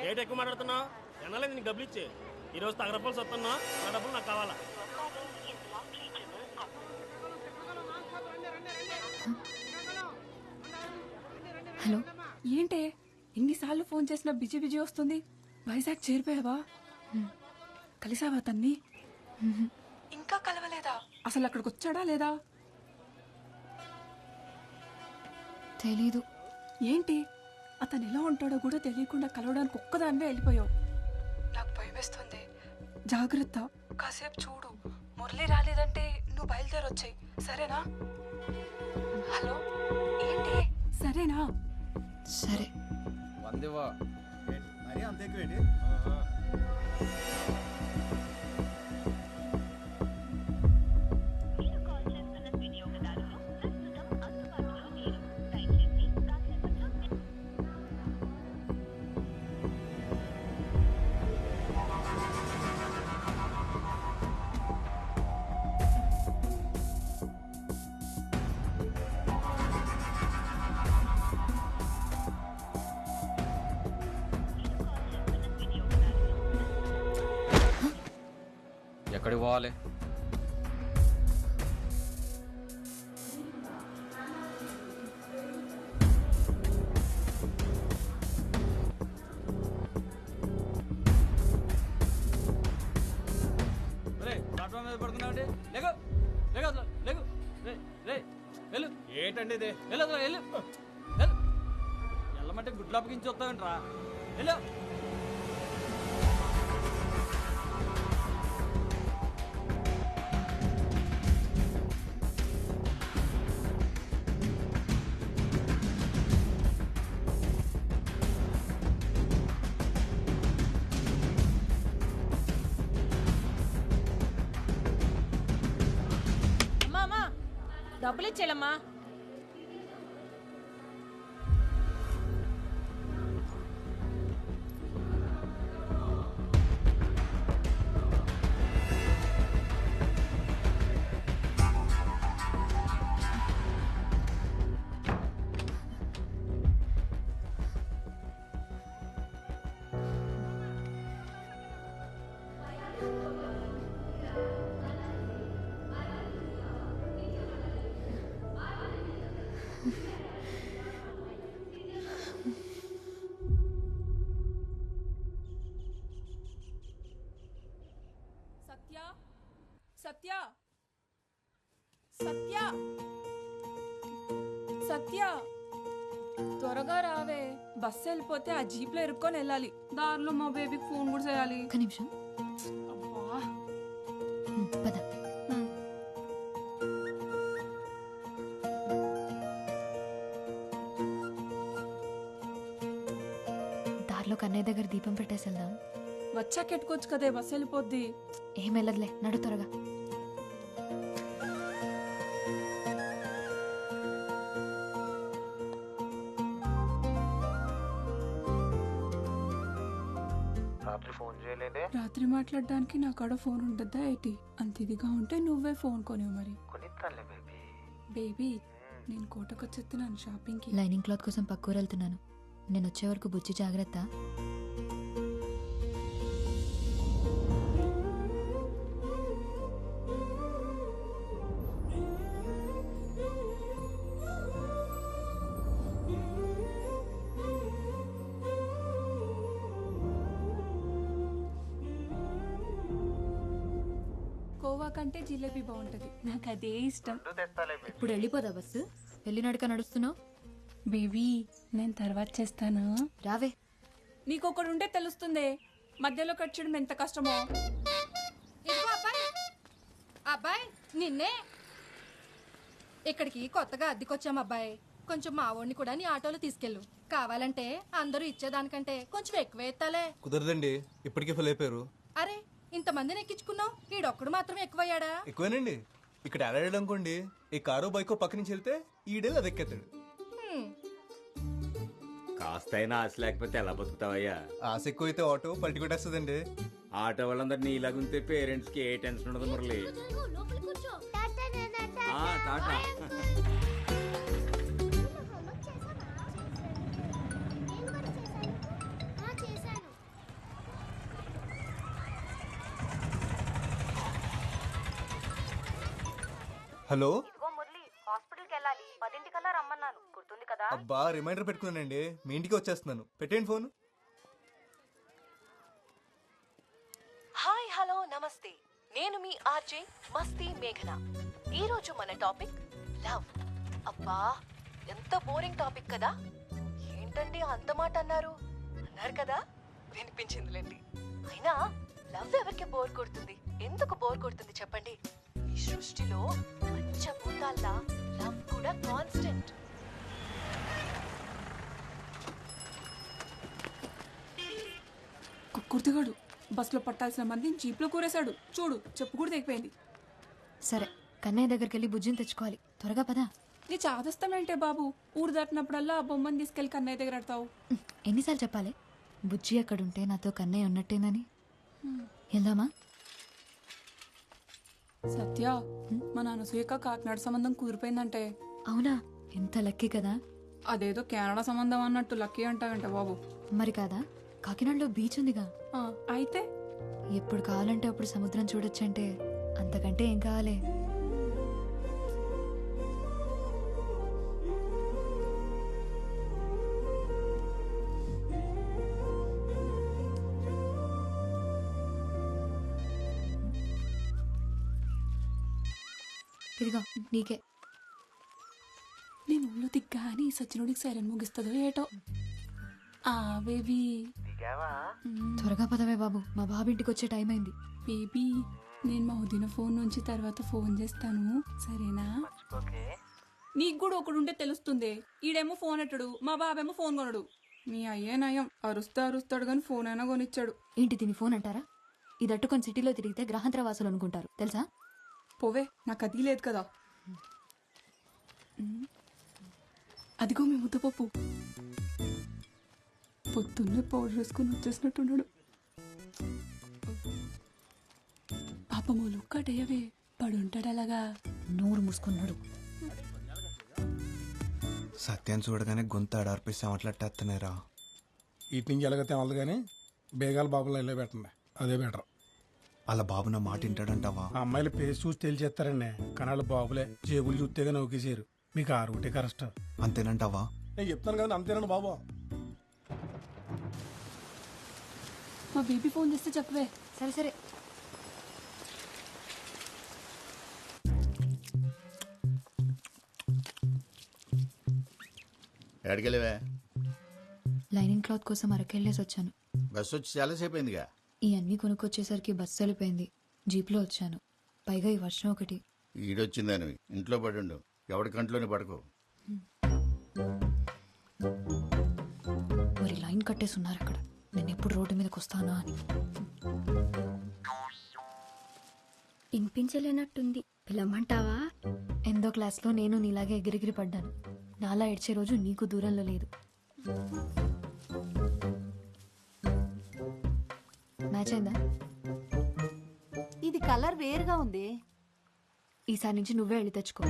Rate ఎక్కువ మాట్లాడుతున్నావు ఎన్నాలేదు నీకు డబ్బులు ఇచ్చే ఈరోజు తగరపాల్సి వస్తున్నా నా డబ్బులు నాకు కావాలా. హలో, ఏంటే ఎన్నిసార్లు ఫోన్ చేసినా బిజీ బిజీ వస్తుంది. వైజాగ్ చేరిపోయావా? కలిసావా తన్ని? ఇంకా కలవలేదా? అసలు అక్కడికి వచ్చాడా లేదా? తెలీదు. ఏంటి అతను ఎలా ఉంటాడో కూడా తెలియకుండా కలవడానికి ఒక్కదానివే వెళ్ళిపోయావు. నాకు భయమేస్తుంది. జాగ్రత్త, కాసేపు చూడు. మురళి రాలేదంటే నువ్వు బయలుదేరొచ్చాయి, సరేనా? హలో, ఏంటి సరేనా? సరే. వందివా మరి అంత ఎక్కువేంటి? ఎక్కడికి పోవాలి? ప్లాట్ఫామ్ మీద పడుతున్నావు. లేకు లేకు అసలు లేకు. వెళ్ళు. ఏంటండి ఇది? వెళ్ళు అసలు వెళ్ళు. వెళ్ళమంటే గుడ్లు అప్పగించి వస్తావేంట్రా? వెళ్ళు. డబ్బులు ఇచ్చేలమ్మా. సత్య, సత్య, సత్య, త్వరగా రావే. బస్సు వెళ్ళిపోతే ఆ జీప్ లో ఇరుక్కొని వెళ్ళాలి. దారిలో మా బేబీకి ఫోన్ కూడా చేయాలి. ఒక్క నిమిషం. పద. దారిలో కన్నయ్య దగ్గర దీపం పెట్టేసి వెళ్దాం. వచ్చాక ఎట్టుకోవచ్చు కదే, బస్సు వెళ్ళిపోద్ది. ఏం వెళ్ళదులే, నడు త్వరగా. రాత్రి మాట్లాడడానికి నా కాడ ఫోన్ ఉండద్దా ఏంటి? అంత ఇదిగా ఉంటే నువ్వే ఫోన్ కొనివు మరి. బేబీ, నేను కోటకొచ్చేస్తున్నాను షాపింగ్ కి. లైనింగ్ క్లాత్ కోసం పక్కూరు వెళ్తున్నాను. నేను వచ్చే వరకు బుజ్జి జాగ్రత్త. కోవా కంటే జిలేబీ బాగుంటది, నాకు అదే ఇష్టం. ఇప్పుడు వెళ్ళిపోదా బస్సు? వెళ్ళినడుక నడుస్తున్నావు. బేబీ, నేను తర్వాత చేస్తాను, రావే. నీకొకడు ఉంటే తెలుస్తుంది మధ్యలో కట్ చేయడం ఎంత కష్టమో. అబ్బాయి నిన్నే. ఇక్కడికి కొత్తగా అద్దెకొచ్చాం అబ్బాయి. కొంచెం మా వాడిని కూడా నీ ఆటోలో తీసుకెళ్ళు. కావాలంటే అందరూ ఇచ్చేదానికంటే కొంచెం ఎక్కువ ఎత్తాలే. కుదరదండి, ఇప్పటికే ఫుల్ అయిపోయారు. అరే, ఇంతమందిని ఎక్కించుకున్నావు, ఈడొక్కడు మాత్రం ఎక్కువయ్యాడా? ఎక్కువేనండి. ఇక్కడ ఆడాడు అనుకోండి, ఈ కారో బైకో పక్క నుంచి వెళ్తే ఈడేళ్ళు అది ఎక్కేస్తాడు. కాస్తైనా ఆశ లేకపోతే ఎలా బతుకుతావయ్యా? ఆశ ఎక్కువైతే ఆటో పల్టి కొట్టేస్తుందండి. ఆటో వాళ్ళందరినీ ఇలాగుంటే పేరెంట్స్ కి ఏ టెన్షన్ ఉండదు మురళి. టాటా. హలో ఇదిగో మురళి హాస్పిటల్కి వెళ్ళాలి 10 రమ్మన్నాను గుర్తుంది కదా. అబ్బా రిమైండర్ పెట్టుకున్నానండి, మీ ఇంటికి వచ్చేస్తున్నాను. పెట్టేయండి ఫోన్. హాయ్ హలో నమస్తే, నేను మీ ఆర్జే మస్తీ మేఘన. ఈరోజు మన టాపిక్ లవ్. అబ్బా ఎంత బోరింగ్ టాపిక్ కదా. ఏంటండి అంత మాట అన్నారు కదా, వినిపించిందిలేండి. అయినా లవ్ ఎవరికి బోర్ కొడుతుంది, ఎందుకు బోర్ కొడుతుంది చెప్పండి. ఈ సృష్టిలో పంచభూతాల్లా లవ్ కూడా కాన్స్టెంట్. కుర్తిగాడు బస్సులో పట్టాల్సిన మందిని జీప్లో కూరేశాడు చూడు, చెప్పు కూడా తెగిపోయింది. సరే కన్నయ్య దగ్గరికి వెళ్ళి బుజ్జిని తెచ్చుకోవాలి, త్వరగా పదా. నీ చాదస్తామేంటే బాబు, ఊరు దాటినప్పుడల్లా ఆ బొమ్మని తీసుకెళ్లి కన్నయ్య దగ్గర ఆడతావు. ఎన్నిసార్లు చెప్పాలి బుజ్జి అక్కడుంటే నాతో కన్నయ్య ఉన్నట్టేనని. వెళ్దామా? సత్య, మా నాన్న సూయక కాకినాడ సంబంధం కుదిరిపోయిందంటే. అవునా, ఎంత లక్కీ కదా. అదేదో కెనడా సంబంధం అన్నట్టు లక్కీ అంటావంట బాబు. మరి కాదా, కాకినాడలో బీచ్ ఉందిగా. అయితే ఎప్పుడు కావాలంటే అప్పుడు సముద్రం చూడొచ్చంటే అంతకంటే ఏం కావాలి. ఇదిగో నీకే. నేను ఊళ్ళో దిగ్గా అని సచ్చినుడికి సైరన్ ముగిస్తుందో ఏటో. ఆ బేబీ త్వరగా పదవే బాబు, మా బాబు ఇంటికి వచ్చే టైం అయింది. బేబీ, నేను మా వదిన ఫోన్ నుంచి తర్వాత ఫోన్ చేస్తాను, సరేనా? నీకు కూడా ఒకడు ఉంటే తెలుస్తుంది. ఈడేమో ఫోన్ ఎట్టడు, మా బాబేమో ఫోన్ కొనడు. మీ అయ్యే నయం, అరుస్తాడు కానీ ఫోన్ అయినా కొనిచ్చాడు. ఏంటి దీని ఫోన్ అంటారా? ఇది అట్టుకొని సిటీలో తిరిగితే గ్రహాంతర వాసులు అనుకుంటారు తెలుసా. పోవే, నాకు అది లేదు కదా. అదిగో మీ ముద్దపప్పు పొద్దున్నే పౌడర్ వేసుకుని వచ్చేసినట్టున్నాడు. పాపమూలు కడయవే పడుంటాడు అలాగా. నోరు మూసుకున్నాడు. సత్యాన్ని చూడగానే గొంతు ఆడార్పిస్తే మాట్లాడేస్తున్నారా. ఇటు నుంచి ఎలాగైతే అవ్వదు కానీ బేగాల బాబులో వెళ్ళే పెట్టండి, అదే బెటర్. అలా బాబు నా మాట వింటాడంటావా? ఆ అమ్మాయిల పేరు చూసి తెలిచేస్తారండి, కానీ వాళ్ళ బాబులే జేబులు చూస్తేగా నౌకేసారు. మీకు ఆరుటే కరెక్ట్ అంతేనంటావా? నేను చెప్తాను కదా, అంతేనండి బాబు. మా బేబీ ఫోన్ చేస్తే చెప్పవే. సరే సరే. ఎక్కడికెళ్ళవే? లైనింగ్ క్లాత్ కోసం అరకెళ్ళేసి వచ్చాను. బస్సు వచ్చి చాలాసేపు అయిందిగా. ఈ అన్ని కొనుక్కొచ్చేసరికి బస్సు వెళ్ళిపోయింది, జీప్లో వచ్చాను. పైగా ఈ వర్షం ఒకటి. ఈడొచ్చిందని ఇంట్లో పడుండు, ఎవడి కంట్లోనే పడుకో. మరి లైన్ కట్టేసి ఉన్నారు అక్కడ, నేను ఎప్పుడు రోడ్డు మీదకి వస్తానా అని. వినిపించలేనట్టుంది, పిలవమంటావా? ఎందో క్లాస్లో నేను నీలాగే ఎగిరిగిరి పడ్డాను. నాలా ఏడ్చే రోజు నీకు దూరంలో లేదు. మ్యాచ్ అయిందా? ఇది కలర్ వేరుగా ఉంది. ఈసారి నుంచి నువ్వే వెళ్ళి తెచ్చుకో.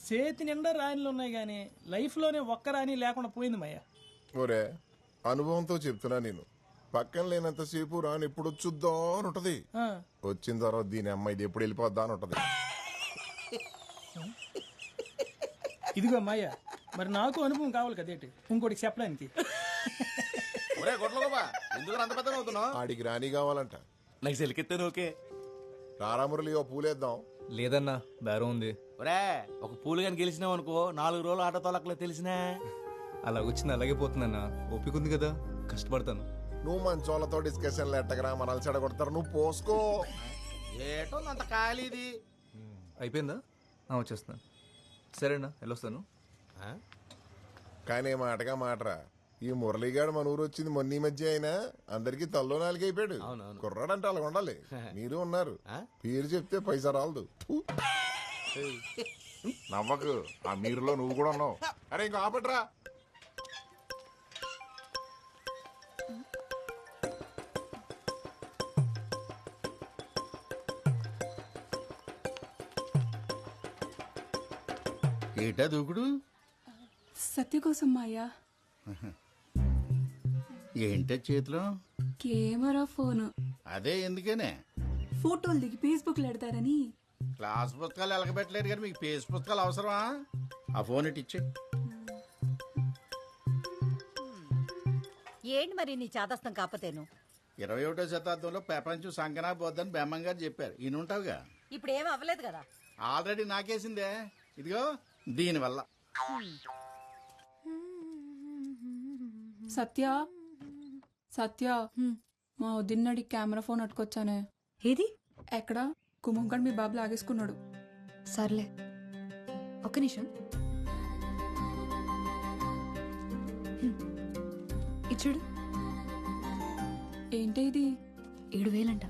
చేతి నిండా రాణిలు ఉన్నాయి కానీ లైఫ్లోనే ఒక్క రాణి లేకుండా పోయింది మయ్య. ఒరే, అనుభవంతో చెప్తున్నా, నేను పక్కన లేనంతసేపు రాని ఎప్పుడు వచ్చుద్దాం అని ఉంటది. వచ్చిన తర్వాత దీని అమ్మాయి ఇది ఎప్పుడు వెళ్ళిపోద్దా అని ఉంటది. ఇదిగో మాయ, మరి నాకు అనుభవం కావాలి కదేటి ఇంకోటికి చెప్పడానికి. ఆడికి రాణి కావాలంట. నాకు సెలికెత్తాను. ఓకే రారామురళి, ఓ పూలేద్దాం. లేదన్నా, బేరం ఉంది. ఒరే, ఒక పూలు కానీ గెలిచినావు అనుకో, 4 రోజులు ఆటో తోలకలే తెలిసినా. అలా వచ్చింది అలాగే పోతుందన్నా, ఓపిక ఉంది కదా, కష్టపడతాను. నువ్వు మంచోళ్ళతో డిస్కషన్లు ఎట్టగరా, మనల్ని చెడగొడతారు. నువ్వు పోసుకో. ఏటో అంత ఖాళీది. అయిపోయిందా? వచ్చేస్తున్నాను. సరేనా, వెళ్ళొస్తాను. కానీ మాటగా మాటరా, ఈ మురళిగాడు మన ఊరు వచ్చింది మొన్న ఈ మధ్య అయినా అందరికి తల్లో నాలుగు అయిపోయాడు. కుర్రాడంటే అలా ఉండాలి. మీరు ఉన్నారు, పేరు చెప్తే పైసా రాలదు. నవ్వకు, ఆ మీరులో నువ్వు కూడా ఉన్నావు. అరే ఇంకో ఆపట్రా. ఏటా దూకుడు? సత్య కోసం మాయా. ఏంటే చేతిలో? Camera phone. అదే ఎందుకనే? ఫోటోలు దిగి ఫేస్బుక్ లో పెడతారని. క్లాస్ పుస్తకాలు ఎలగబెట్టలేదు కానీ మీకు పేజ్ పుస్తకాలు అవసరమా? ఆ ఫోన్ ఇటు ఇచ్చే. ఏంటి మరి నీ చాదస్తం కాకపోతేను? 21వ శతాబ్దంలో ప్రపంచం సంకనా పోద్దని బెమ్మం గారు చెప్పారు. ఈయన ఉంటావుగా. ఇప్పుడు ఏం అవ్వలేదు కదా. ఆల్రెడీ నాకేసిందే. ఇదిగో దీనివల్ల. సత్య సత్య, మా వదిన్నడి కెమెరా ఫోన్ అట్టుకొచ్చానే. ఏది? ఎక్కడ? కుమంకడ్ మీ బాబు లాగేసుకున్నాడు. సర్లే, ఒక్క నిమిషం. ఇచ్చుడు. ఏంటి ఇది? 7,000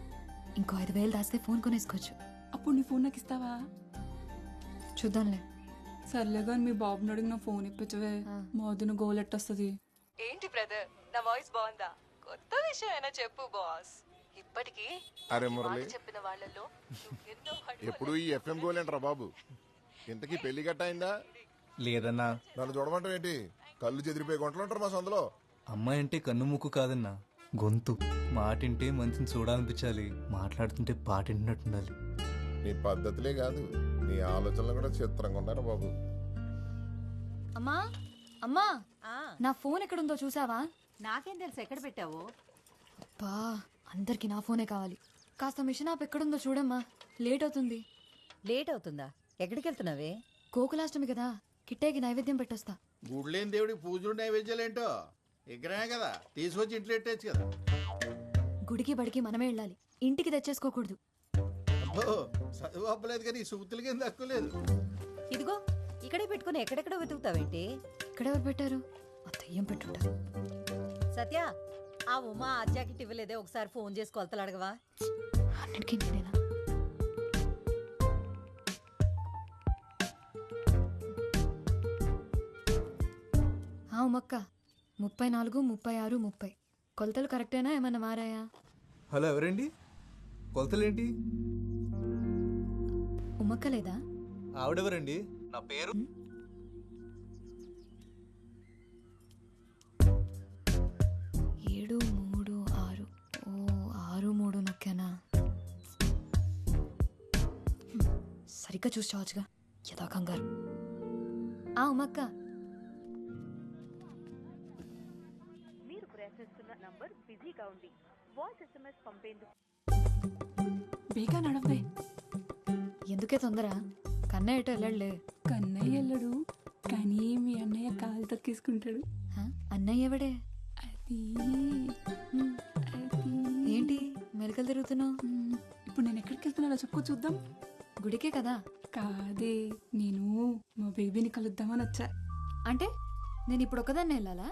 ఇంకో 5,000 దాస్తే ఫోన్ కొనేసుకోవచ్చు. అప్పుడు నీ ఫోన్ నాకు ఇస్తావా? చూద్దాంలే. సర్లే కానీ మీ బాబుని అడిగిన ఫోన్ ఇప్పించవే. మా వదిన గోల్ ఎట్టొస్తుంది. ఏంటి బ్రదర్, నా వాయిస్ బాగుందా? కొత్త విషయం అయినా చెప్పు బాస్. ఇప్పటికీ అరే మురళి, చెప్పిన వాళ్ళలో ఎన్నో ఎప్పుడు ఈ ఎఫ్ఎం గోలేంట్రా బాబు? ఇంతకీ పెళ్లి గట్ట అయిందా? లేదన్నా. నన్ను చూడమంటావు ఏంటి? కళ్ళు చెదిరిపోయి గుంటలు ఉంటారు మా సందులో. అమ్మాయి అంటే కన్ను ముక్కు కాదన్నా, గొంతు. మాటింటే మంచిని చూడాలనిపించాలి, మాట్లాడుతుంటే పాట వింటున్నట్టుండాలి. నీ పద్ధతులే కాదు, నీ ఆలోచనలు కూడా చిత్రంగా ఉన్నారు బాబు. అమ్మా అమ్మా, నా ఫోన్ ఎక్కడుందో చూసావా? నాకేం తెలుసు ఎక్కడ పెట్టావు? బా, అందరికి నా ఫోనే కావాలి. కాస్త మిషన్ ఆప్ ఎక్కడుందో చూడమ్మా, లేట్ అవుతుంది. లేట్ అవుతుందా? ఎక్కడికి వెళ్తున్నావే? గోకులాష్టమి కదా, కిట్టేకి నైవేద్యం పెట్టొస్తా. గుడ్లేని దేవుడికి పూజలు నైవేద్యాలేంటో విగ్రహమే కదా, తీసుకొచ్చి ఇంట్లో పెట్టేచ్చు కదా. గుడికి బడికి మనమే వెళ్ళాలి, ఇంటికి తెచ్చేసుకోకూడదు. అబ్బో, చదువు అవ్వలేదు కానీ సూతులకి ఏం తక్కువ లేదు. ఇదిగో ఇక్కడే పెట్టుకుని ఎక్కడెక్కడో వెతుకుతావేంటి? ఇక్కడెవరు పెట్టారు? ఆ దెయ్యం పెట్టుంటారు. సత్య, ఆ ఉమా ఆద్యాకి ఇవ్వలేదే, ఒకసారి ఫోన్ చేసి కొలతలు అడగవా? అన్నిటికీ నేనేనా? ఉమక్క, 34, 36, 30 కొలతలు కరెక్టేనా? ఏమన్నా మారాయా? హలో, ఎవరండి? కొలతలేంటి? ఉమక్క లేదా? ఆవిడెవరండి? నా పేరు 7, 3, 6. ఓ, 6, 3 నొక్కానా? సరిగ్గా చూసి చావచ్చుగా, యథా కంగారు. ఉమక్క, మీరు ప్రయత్నిస్తున్న నంబర్ బిజీగా ఉంది. Voice SMS పంపేందుకు. బేగా నడవే. ఎందుకే తొందర? కన్నయ్య ఎటో వెళ్ళలే. కన్నయ్య వెళ్ళడు, కానీ మీ అన్నయ్య కాలు తొక్కేసుకుంటాడు. అన్నయ్య ఎవడే? అది ఏంటి మెలకలు తిరుగుతున్నావు? ఇప్పుడు నేను ఎక్కడికి వెళ్తున్నానో చెప్పుకో చూద్దాం. గుడికే కదా? కాదే, నేను మా బేబీని కలుద్దామని వచ్చా. అంటే నేను ఇప్పుడు ఒకదాన్ని వెళ్ళాలా?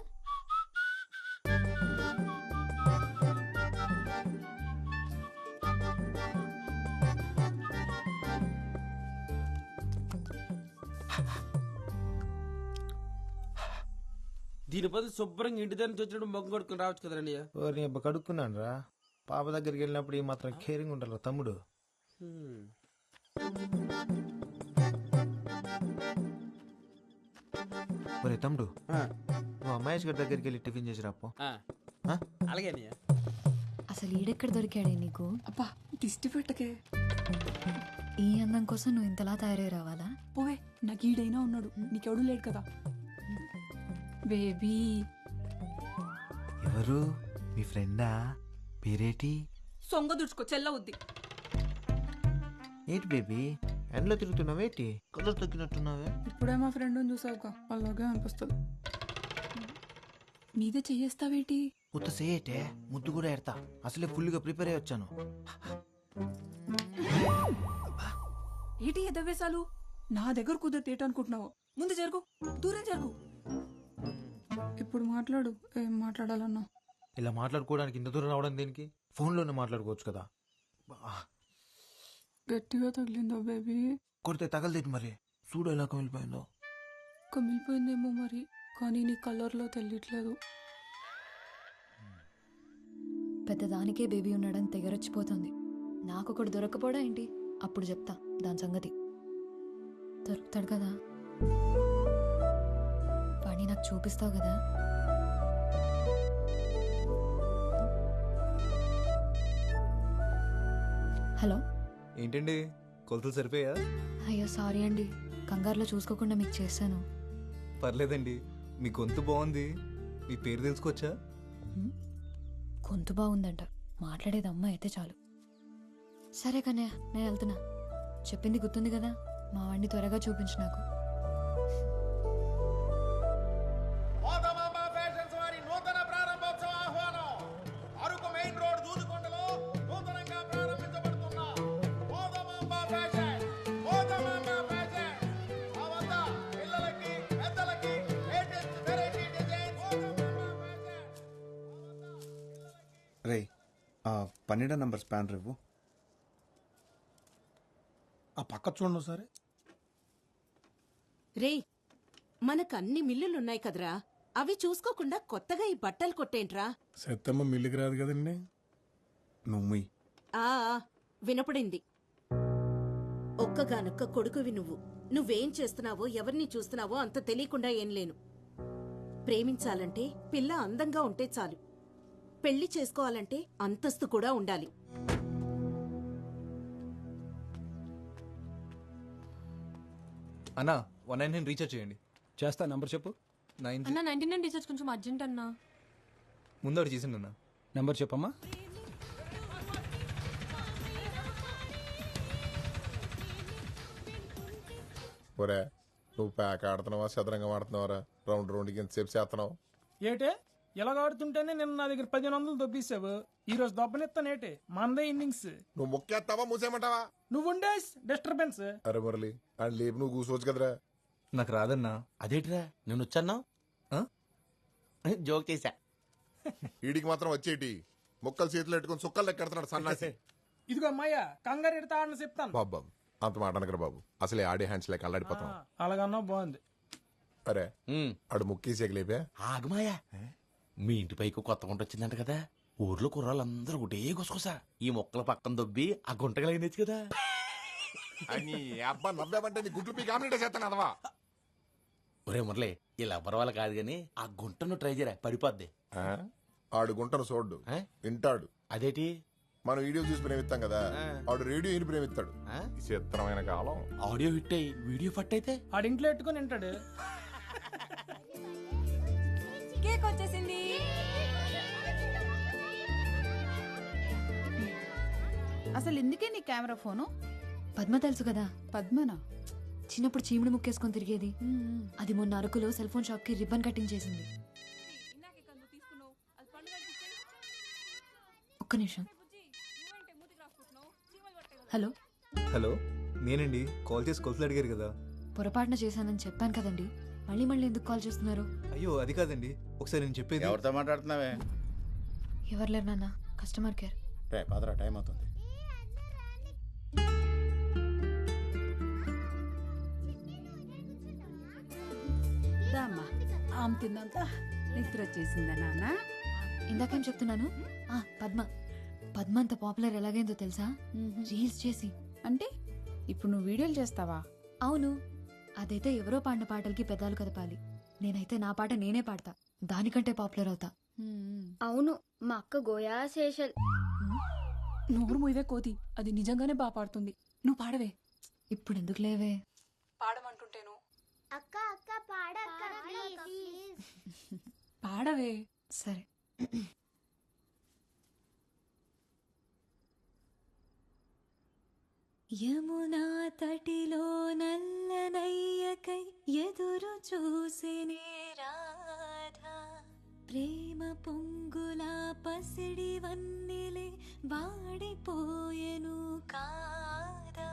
దీని బదులు శుభ్రంగా ఇంటి దగ్గర నుంచి వచ్చినప్పుడు మొగ్గు కొడుకుని రావచ్చు కదండి. నీ అబ్బా కడుక్కున్నాను రా. పాప దగ్గరికి వెళ్ళినప్పుడు ఈ మాత్రం కేరింగ్ ఉంటారు తమ్ముడు. ఒరే తమ్ముడు, నువ్వు మహేష్ గారి దగ్గరికి వెళ్ళి టిఫిన్ చేసి రాపో. అలాగే. అసలు ఈడెక్కడ దొరికాడే నీకు? అబ్బా దిష్టి పెట్టకే. ఈ అందం కోసం నువ్వు ఇంతలా తయారై రావాలా? పోవే, నాకు ఈడైనా ఉన్నాడు, నీకెవడూ లేడు కదా. బేబీ. ఎవరు? మీ ఫ్రెండా? పేరేటి? సొంగ దుడుచుకో, చెల్లవుద్ది. ఏంటి బేబీ ఎండలో తిరుగుతున్నావేటి? కలర్ తగ్గినట్టున్నావే. ఇప్పుడే మా ఫ్రెండ్ని చూసావుగా, అలాగే అనిపిస్తుంది. మీదే చెయ్యేస్తావేటి? ఉత్త సేయటే ముద్దు కూడా ఎడతా. అసలే ఫుల్గా ప్రిపేర్ అయ్యి వచ్చాను. ఏటి ఎదవేశాలు? నా దగ్గర కుదిరితే అనుకుంటున్నావు? ముందు జరుగు, దూరం జరుగు. ఇప్పుడు మాట్లాడు, ఏం మాట్లాడాలన్నా. ఇలా మాట్లాడుకోవడానికి ఇంత దూరం రావడం దేనికి? ఫోన్లోనే మాట్లాడుకోవచ్చు కదా. గట్టిగా తగిలిందో బేబీ? కొడితే తగలదేటి మరి. చూడు ఎలా కమిలిపోయిందో. కమిలిపోయిందేమో మరి, కానీ నీ కలర్లో తెలియట్లేదు. పెద్దదానికే బేబీ ఉన్నాడని తెగరొచ్చిపోతుంది. నాకొకడు దొరకపోడా ఏంటి? అప్పుడు చెప్తా దాని సంగతి. దొరుకుతాడు కదా, వాడిని నాకు చూపిస్తావు కదా. హలో. ఏంటండి కొలతలు సరిపోయా? అయ్యో సారీ అండి, కంగారులో చూసుకోకుండా మీకు చేశాను. పర్లేదండి, మీ గొంతు బాగుంది. మీ పేరు తెలుసుకోవచ్చా? గొంతు బాగుందంట, మాట్లాడేది అమ్మాయి అయితే చాలు. సరే కన్నయ్య, నేను వెళ్తున్నా. చెప్పింది గుర్తుంది కదా, మా వాడిని త్వరగా చూపించు నాకు. రే 12 నంబర్ స్పానర్ ఇవ్వు. ఆ పక్క చూడండి సరే. రే, మనకు అన్ని మిల్లులున్నాయి కదరా, అవి చూసుకోకుండా కొత్తగా ఈ బట్టలు కొట్టేంట్రా? సత్తమ్మ మిల్లుకి రాదు కదండి. నువ్వు ఆ వినపడింది. ఒక్కగానొక్క కొడుకువి నువ్వు. నువ్వేం చేస్తున్నావో ఎవరిని చూస్తున్నావో అంత తెలియకుండా ఏం లేను. ప్రేమించాలంటే పిల్ల అందంగా ఉంటే చాలు, పెళ్లి చేసుకోవాలంటే అంతస్తు కూడా ఉండాలి. అన్నా 199 రీఛార్జ్ చేయండి. చేస్తా, నంబర్ చెప్పు. 9 అన్న 99 రీఛార్జ్ కొంచెం అర్జెంట్ అన్నా. ముందు ఒకటి చేసిండు అన్న. నంబర్ చెప్పమ్మా. ఒరే నువ్వు ప్యాక్ ఆడుతున్నావా చదరంగం ఆడుతున్నావరా? రౌండ్ రౌండ్కి ఎంతసేపు చేస్తున్నావు? ఏటే ఇలాగ ఆడుతుంటేనే నిన్న నా దగ్గర 1500 దొబ్బేసావు. ఈ రోజు దొబ్బనిస్తానేటే మందే ఇన్నింగ్స్. నువ్వు మొక్కేస్తావా మూసేయమంటావా? నువ్వుండే డిస్టర్బెన్స్. అరే మురళి అని లేపు నువ్వు కూర్చోవచ్చు కదరా. నాకు రాదన్నా. అదేట్రా నేను వచ్చాను జోక్ చేశా. వీడికి మాత్రం వచ్చేటి మొక్కలు చేతులు పెట్టుకుని సుక్కలు లెక్కెడుతున్నాడు సన్నాసి. ఇదిగో అమ్మాయ్య కంగారు ఎడతా ఆడని చెప్తాను. బాబు అంత మాట అనకరా బాబు, అసలే ఆడే హ్యాండ్స్ లేక అల్లాడిపోతాం. అలాగన్నా బాగుంది. అరే ఆడు ముక్కేసి లేపా. ఆగమాయా, మీ ఇంటి పైకి కొత్త గుంట వచ్చిందంట కదా, ఊర్లో కుర్రాళ్ళందరూ ఒకటే గుసగుసా ఈ మొక్కల పక్కన దొబ్బి ఆ గుంటగలైందచ్చు కదా. అని అబ్బా నవ్వామంటే నీ గుడ్లు పీ కామినేట్ చేస్తాను అదవా. ఒరే మురళి, ఇలా ఎవ్వరి వాళ్ళ కాదు గాని ఆ గుంటను ట్రై చేయరా, పడిపోద్ది. ఆడు గుంటను చూడ్డు, వింటాడు. అదేటి? మనం వీడియో చూసి ప్రేమిస్తాం కదా, ఆడు రేడియో విని ప్రేమిస్తాడు. చిత్రమైన కాలం. ఆడియో హిట్ అయ్యి వీడియో ఫట్ అయితే ఆడు ఇంట్లో పెట్టుకుని వింటాడు. కేక్ వచ్చేసింది. అసలు ఎందుకే నీ కెమెరా ఫోను? పద్మ తెలుసు కదా. పద్మనా? చిన్నప్పుడు చీముడు ముక్కేసుకొని తిరిగేది. అది మొన్న అరకులో సెల్ ఫోన్ షాప్ కి రిబ్బన్ కటింగ్ చేసింది. ఒక్క నిమిషం. హలో. హలో, నేనండి. కాల్ చేసి కొలతలు అడిగారు కదా. పొరపాటున చేశానని చెప్పాను కదండి, మళ్ళీ మళ్ళీ ఎందుకు కాల్ చేస్తున్నారు? అయ్యో అది కాదండి, ఒకసారి నేను చెప్పేది. ఎవరితో మాట్లాడుతున్నావే? ఎవరు లేరు నాన్న, కస్టమర్ కేర్. పదరా, టైం అవుతుంది. దామ్మా ఆమె తిన్నంత నిద్ర వచ్చేసిందా నాన్న? ఇందాకేం చెప్తున్నాను? పద్మ పద్మ అంత పాపులర్ ఎలాగైందో తెలుసా? రీల్స్ చేసి. అంటే ఇప్పుడు నువ్వు వీడియోలు చేస్తావా? అవును. అదైతే ఎవరో పాడిన పాటలకి పెదాలు కదపాలి. నేనైతే నా పాట నేనే పాడతా, దానికంటే పాపులర్ అవుతా. అవును, మా అక్క గోయా శేషల్. నోరు మూయవే కోతి, అది నిజంగానే బాగా పాడుతుంది. నువ్వు పాడవే. ఇప్పుడు ఎందుకు లేవే? పాడమంటుంటేను. అక్క అక్క పాడక్క ప్లీజ్. పాడవే. సరే. యమునా తటిలో నల్లనయ్యకై ఎదురు చూసినే రాధా, ప్రేమ పొంగులా పసిడి వన్నెలే వాడిపోయెను కాదా.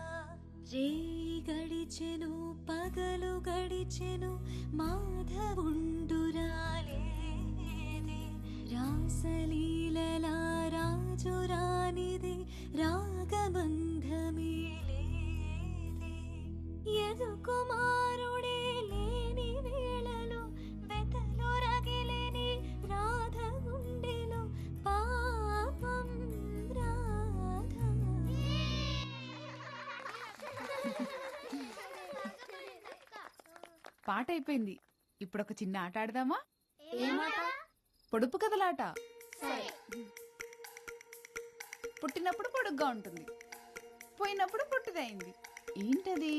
రేయి గడిచెను పగలు గడిచెను మాధవుండురాలేదే, రాసలీలలా రాజు రానిదే రాగబంధమే లేదే. యదు కుమారుడే లేని వేళలో వెతలో రగిలేని రాధ గుండెలో పాపం రాధ. పాట అయిపోయింది. ఇప్పుడు ఒక చిన్న ఆట ఆడదామా? పొడుపు కదలాట. పుట్టినప్పుడు పొడుగ్గా ఉంటుంది, పోయినప్పుడు పుట్టిదైంది. ఏంటది?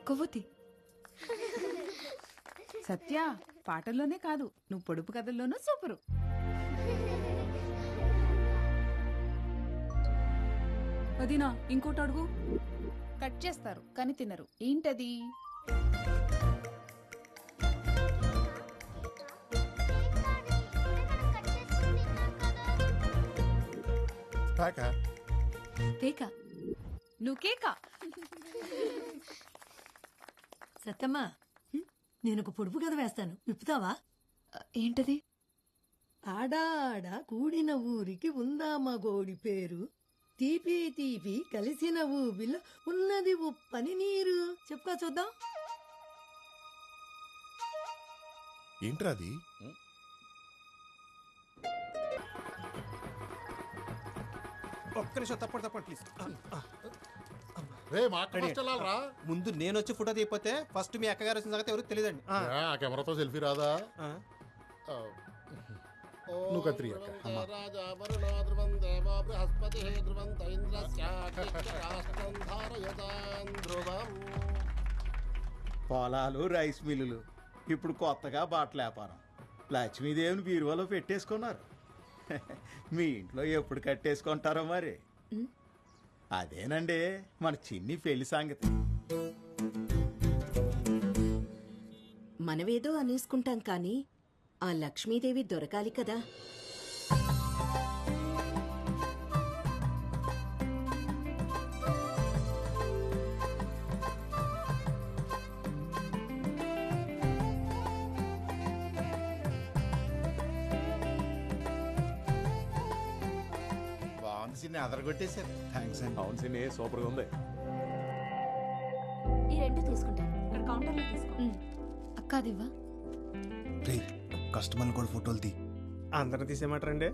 కొవ్వొత్తి. సత్య, పాటల్లోనే కాదు, నువ్వు పొడుపు కథల్లోనూ సూపరు. వదినా ఇంకోటి అడుగు. కట్ చేస్తారు కానీ తినరు. ఏంటది? కేక. నువ్వు కేకా? సత్తమ్మా, నేను ఒక పొడుపు కథ వేస్తాను, విప్పుతావా? ఏంటది? ఆడాడ కూడిన ఊరికి ఉందామా గోడి పేరు, తీపి తీపి కలిసిన ఊబిలో ఉన్నది ఉప్పని నీరు. చెప్పుకో చూద్దాం. ఏంట్రా అది? ఒక్క నిమిషం తప్పండి ప్లీజ్. ముందు నేను వచ్చి ఫోటో తీయపోతే ఫస్ట్ మీ అక్కగారు వచ్చిన సంగతి ఎవరికి తెలియదండి. కెమెరాతో సెల్ఫీ రాదా? నువ్వు కత్తిరి పొలాలు, రైస్ మిల్లులు, ఇప్పుడు కొత్తగా బట్టల వ్యాపారం. లక్ష్మీదేవిని బీరువాలో పెట్టేసుకున్నారు. మీ ఇంట్లో ఎప్పుడు కట్టేసుకుంటారో మరి. అదేనండి మన చిన్ని పెళ్లి సంగతి. మనమేదో అనేసుకుంటాం కానీ ఆ లక్ష్మీదేవి దొరకాలి కదా. బాగుంది సిన్ని, అదరగొట్టేశారు. థ్యాంక్స్ అండి. అవును సిన్ని, సూపర్గా ఉంది. ఈ రెండు తీసుకుంటా. ఇక్కడ కౌంటర్లో తీసుకో. అక్క అదివ్వా. కస్టమర్లు కూడా ఫోటోలు తీ. అందరిని తీసేయమంటారండి?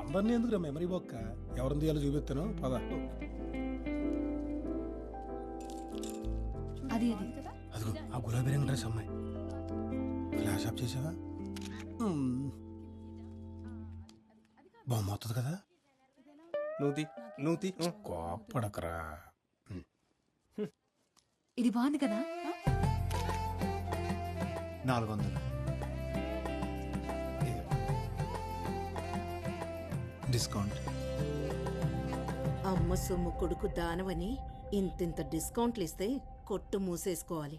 అందరినీ ఎందుకు మెమరీ బొక్క, ఎవరిని తీయాలో చూపిస్తాను పద. అది అదిగో ఆ గులాబీ రంగు డ్రెస్ అమ్మాయి. ఫ్లాష్ ఆఫ్ చేసావా? బొమ్మ అవుతుంది కదా. నువ్వు తీ. కోప్పడకరా. ఇది బాగుంది కదా. 400. డిస్కౌంట్. అమ్మ సొమ్ము కొడుకు దానవని ఇంతింత డిస్కౌంట్లు ఇస్తే కొట్టు మూసేసుకోవాలి.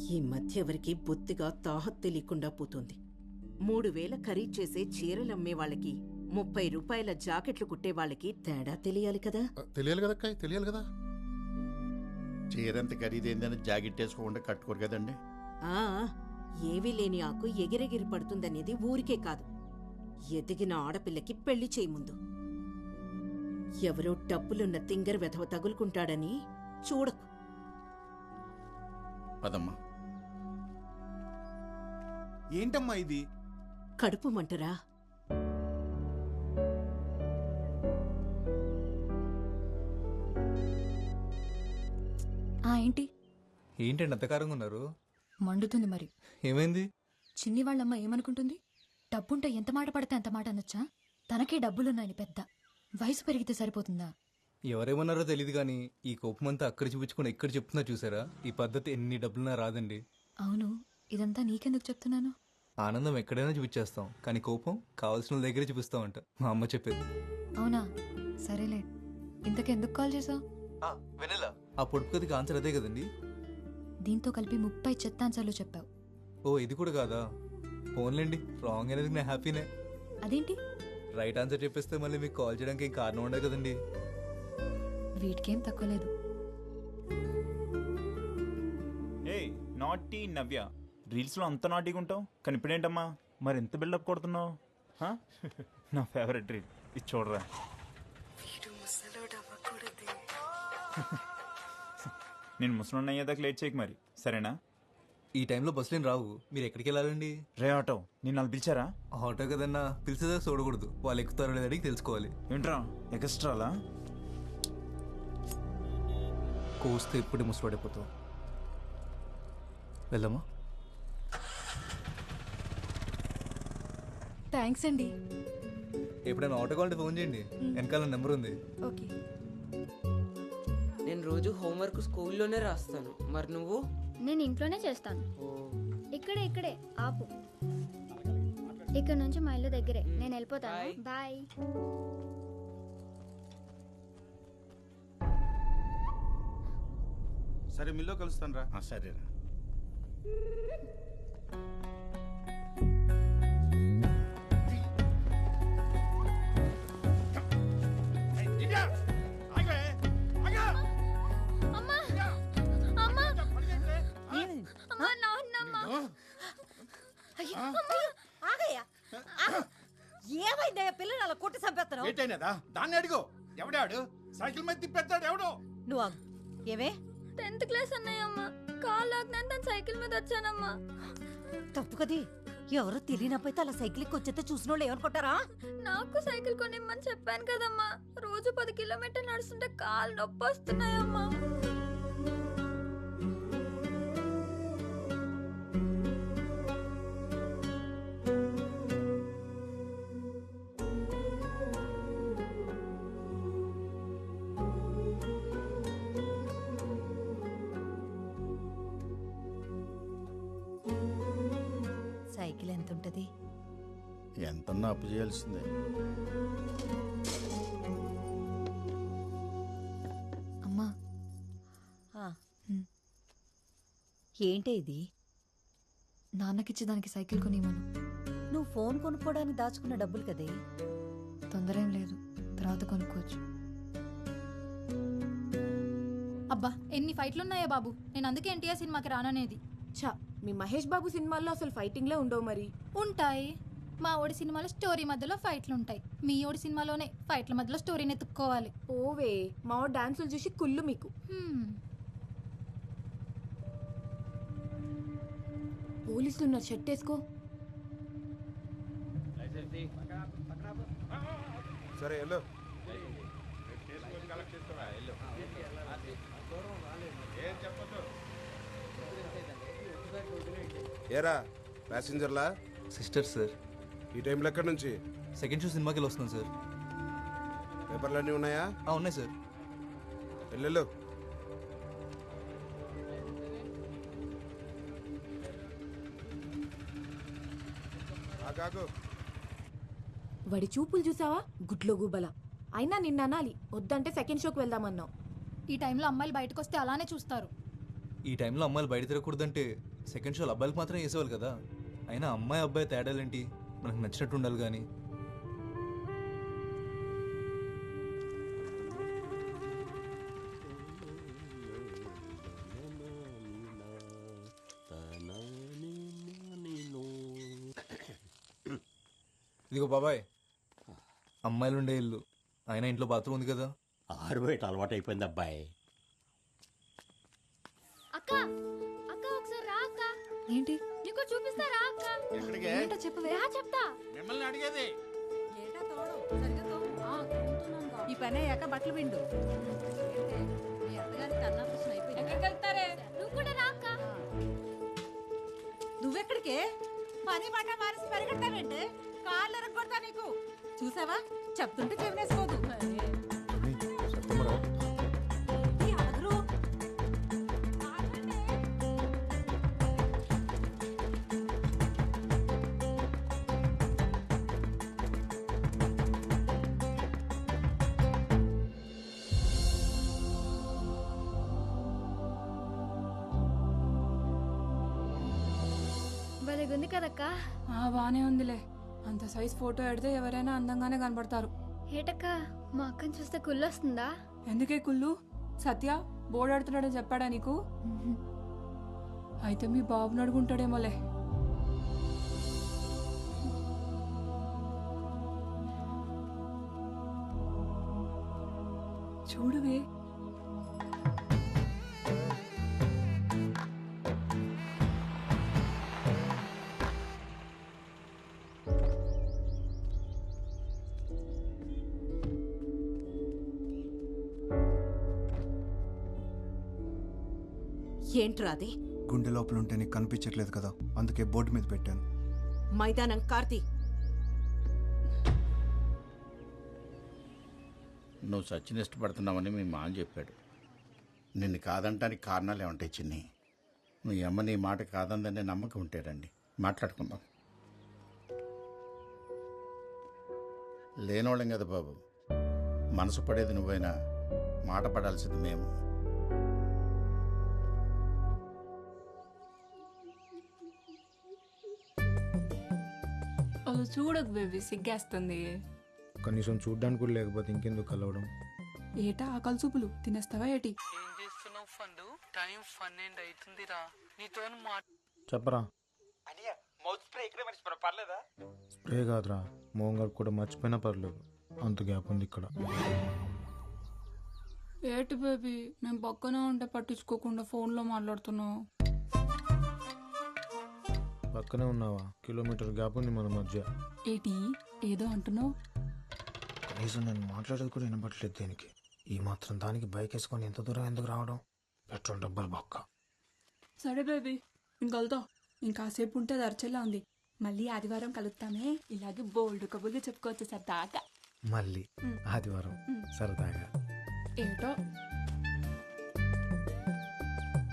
ఈ మధ్య ఎవరికి బొత్తిగా తాహత్ తెలియకుండా పోతుంది. 3000 ఖరీదు చేసే చీరలమ్మే వాళ్ళకి 30 రూపాయల జాకెట్లు కుట్టే వాళ్ళకి తేడా తెలియాలి కదా. తెలియాలి కదా అక్క, తెలియాలి కదా. చీరంత ఖరీదైందని జాకెట్ వేసుకోకుండా కట్టుకోరు కదండి. ఏవీ లేని ఆకు ఎగిరెగిరి పడుతుందనేది ఊరికే కాదు, ఎదిగిన ఆడపిల్లకి పెళ్లి చేయి ముందు. ఎవరో డబ్బులున్న తింగర్ వెధవ తగులుకుంటాడని చూడకు. పదమ్మా. ఏంటమ్మా ఇది? కడుపు మంటరా? ఏంటి ఏంటండి అంతకారంగా ఉన్నారు? మండుతుంది మరి. ఏమైంది? చిన్ని వాళ్ళమ్మ ఏమనుకుంటుంది? డబ్బుంటే ఎంత మాట పడితే అంత మాట అనొచ్చా? తనకే డబ్బులున్నాయని పెద్ద. వయసు పెరిగితే సరిపోతుందా? ఎవరేమన్నారో తెలియదు కానీ ఈ కోపమంతా అక్కడ చూపించుకుని ఎక్కడ చెప్తున్నా చూసారా? ఈ పద్ధతి ఎన్ని డబ్బులున్నా రాదండి. అవును, ఇదంతా నీకెందుకు చెప్తున్నాను? ఆనందం ఎక్కడైనా చూపించేస్తాం కానీ కోపం కావాల్సిన దగ్గరే చూపిస్తామంట మా అమ్మ చెప్పేది. అవునా? సరేలే. ఇంతకెందుకు కాల్ చేసావు? వెనెలా ఆ పొడుపు కథకి ఆన్సర్ అదే కదండి. దీంతో కలిపి 30 చెత్తాన్సర్లు చెప్పావు. ఓ ఇది కూడా కాదా? ఫోన్లేండి, రాంగ్ అనేది నా హ్యాపీనే. అదేంటి? రైట్ ఆన్సర్ చెప్పేస్తే మళ్ళీ మీకు కాల్ చేయడానికి ఏం కారణం ఉండదు కదండి. వీటికేం తక్కువ లేదు. ఏయ్ నాటీ నవ్య, రీల్స్లో అంత నాటీగా ఉంటావు కానీ ఇప్పుడేంటమ్మా మరి ఎంత బిల్డప్ కొడుతున్నావు? నా ఫేవరెట్ రీల్ ఇది చూడరా. నేను ముసలి అయ్యేదాకా లేట్ చేయకు మరి, సరేనా? ఈ టైంలో బస్సులేం రావు. మీరు ఎక్కడికి వెళ్ళాలండి? రే ఆటో నేను వాళ్ళు పిలిచారా? ఆటో కదన్నా, పిలిచేదాకా చూడకూడదు. వాళ్ళు ఎక్కుతారో లేదని తెలుసుకోవాలి. ఏంట్రా ఎక్స్ట్రాలా? కోస్తే ఇప్పుడే ముసపడిపోతావు. వెళ్దామా? థ్యాంక్స్ అండి. ఎప్పుడైనా ఆటో కావాలంటే ఫోన్ చేయండి, వెనకాల నెంబర్ ఉంది. ఓకే. నేను రోజు హోంవర్క్ స్కూల్లోనే రాస్తాను. మరి నువ్వు? నేను ఇంట్లోనే చేస్తాను. ఇక్కడే ఆపు. ఇక్కడ నుంచి మా ఇల్లు దగ్గరే. నేను వెళ్ళిపోతాను. బాయ్. సరే మిల్లో కలుస్తాను రా. సరేరా. ఆగయ్యా, ఏమైందయ్యా? పిల్లలు అలా కొట్టి చంపేస్తున్నావు. ఏంటైనదా? దాన్ని అడిగో. ఎవడాడు సైకిల్ మీద తిప్పేస్తాడు? ఎవడో నువ్వు ఆగు. ఏమే? 10th class అన్నయ్యమ్మ. కాల్ లాగ్నాను తను సైకిల్ మీద వచ్చానమ్మా. తప్పు కది. ఎవరో తెలియనప్పుడు అలా సైకిల్ వచ్చేస్తే చూసిన వాళ్ళు ఏమనుకుంటారా? నాకు సైకిల్ కొనిమ్మని చెప్పాను కదమ్మా. రోజు 10 కిలోమీటర్లు నడుస్తుంటే కాళ్ళు నొప్పి వస్తున్నాయమ్మా. సైకిల్ ఎంత ఉంటది? ఎంతన్నా అప్పు చేయాల్సిందే. అమ్మా. ఏంటి ఇది? నాన్నకిచ్చి దానికి సైకిల్ కొనివ్వను. నువ్వు ఫోన్ కొనుక్కోవడానికి దాచుకున్న డబ్బులు కదే. తొందర ఏం లేదు, తర్వాత కొనుక్కోవచ్చు. అబ్బా ఎన్ని ఫైట్లున్నాయా బాబు. నేను అందుకే ఎన్టీఆర్ సినిమాకి రాననేది. ఛా, మీ మహేష్ బాబు సినిమాల్లో అసలు ఫైటింగ్లే ఉండవు. మరి ఉంటాయి. మా ఓడి సినిమాలో స్టోరీ మధ్యలో ఫైట్లు ఉంటాయి. మీ ఓడి సినిమాలోనే ఫైట్ల మధ్యలో స్టోరీని ఎత్తుక్కోవాలి. ఓవే, మా డాన్సులు చూసి కుళ్ళు మీకు. పోలీసులు ఉన్నారు, షర్ట్ వేసుకో. సరే వెళ్ళు. ఏరా ప్యాసింజర్లా? Sister sir. ఈ టైంలో ఎక్కడి నుంచి? సెకండ్ షో సినిమాకి వెళ్ళి వస్తున్నాను సార్. పేపర్లు అన్నీ ఉన్నాయా? ఉన్నాయి సార్. వెళ్ళు. వాడి చూపులు చూసావా? గుడ్లో గుబల. అయినా నిన్న అనాలి, వద్దంటే సెకండ్ షోకి వెళ్దామన్నావు. ఈ టైంలో అమ్మాయిలు బయటకు వస్తే అలానే చూస్తారు. ఈ టైంలో అమ్మాయిలు బయట తిరగకూడదంటే సెకండ్ షోలు అబ్బాయిలకు మాత్రం వేసేవాళ్ళు కదా. అయినా అమ్మాయి అబ్బాయి తేడాలేంటి? మనకు నచ్చినట్టు ఉండాలి కానీ. ఇదిగో బాబాయ్, అమ్మాయిలు ఉండే ఇల్లు. అయినా ఇంట్లో బాత్రూమ్ ఉంది కదా. ఆరు బయట అలవాటు అయిపోయింది అబ్బాయి. అక్క అక్క ఒకసారి రా అక్క. ఏంటి? నీకు చూపిస్తా రా అక్క. ఎక్కడికి? ఏంటో చెప్పవే. రా చెప్తా. మిమ్మల్ని అడిగేది. ఈ పని అయ్యాక బట్టలు పిండు. మీ అత్తగారికి అన్నాపరేషన్ అయిపోయింది. ఎక్కడికి వెళ్తారే? నువ్వు కూడా రా అక్క. నువ్వెక్కడికే? పని మాట మానేసి పరిగెడతావేంటే? కాళ్ళు ఎరగొడతా నీకు. చూసావా? చెప్తుంటే చెవినేసుకోదు. భలేగుంది కదక్క. బానే ఉందిలే. అంత సైజ్ ఫోటో ఎడితే ఎవరైనా అందంగానే కనబడతారు. ఏటక్క, మా అక్కని చూస్తే కుళ్ళొస్తుందా? ఎందుకే కుళ్ళు? సత్య బోర్డు ఆడుతున్నాడని చెప్పాడా నీకు? అయితే మీ బాబుని అడుగుంటాడేమోలే. చూడువే, ఏంట్రా అది? గుండె లోపల ఉంటే నీకు కనిపించట్లేదు కదా, అందుకే బోర్డు మీద పెట్టాను. మైదానం కార్తీ. నువ్వు సచిన్ ఇష్టపడుతున్నావని మీ మామ చెప్పాడు. నిన్ను కాదంటానికి కారణాలు ఏమంటాయి చిన్ని? మీ అమ్మ నీ మాట కాదందనే నమ్మకం ఉంటాడండి. మాట్లాడుకుందాం. లేనోళ్ళం కదా బాబు. మనసు పడేది నువ్వైనా మాట పడాల్సింది మేము. చూడకు బేబీ, సిగ్గేస్తుంది. కనీసం చూడ్డానికి కూడా లేకపోతే ఇంకెందుకు కలవడం? ఏటా ఆకలి చూపులు తినేస్తావా ఏటి? ఏం చేస్తున్నావు ఫండు? టైం 12 అవుతుందిరా. నీతో చెప్పరా. మౌత్ స్ప్రే ఇక్కడే మర్చిపోరా, పర్లేదా? స్ప్రే కాదురా, మోంగారు కూడా మర్చిపోయినా పర్లేదు, అంత గ్యాప్ ఉంది ఇక్కడ. ఏటి బేబీ, మేము పక్కనే ఉంటే పట్టించుకోకుండా ఫోన్లో మాట్లాడుతున్నావు. పక్కనే ఉన్నావా? కిలోమీటర్ గ్యాప్ ఉంది మన మధ్య. ఏటి ఏదో అంటున్నావు? కనీసం నేను మాట్లాడేది కూడా వినపట్లేదు దేనికి. ఈ మాత్రం దానికి బైక్ వేసుకొని ఎంత దూరం ఎందుకు రావడం? పెట్రోల్ డబ్బులు బొక్క. సరే బేబీ, ఇంకల్తా. ఇంకాసేపు ఉంటే అది అరచేలా ఉంది. మళ్ళీ ఆదివారం కలుస్తామే, ఇలాగే బోల్డ్ కబుర్లు చెప్పుకోవచ్చు సరదాగా. మళ్ళీ ఆదివారం సరదాగా. ఏటో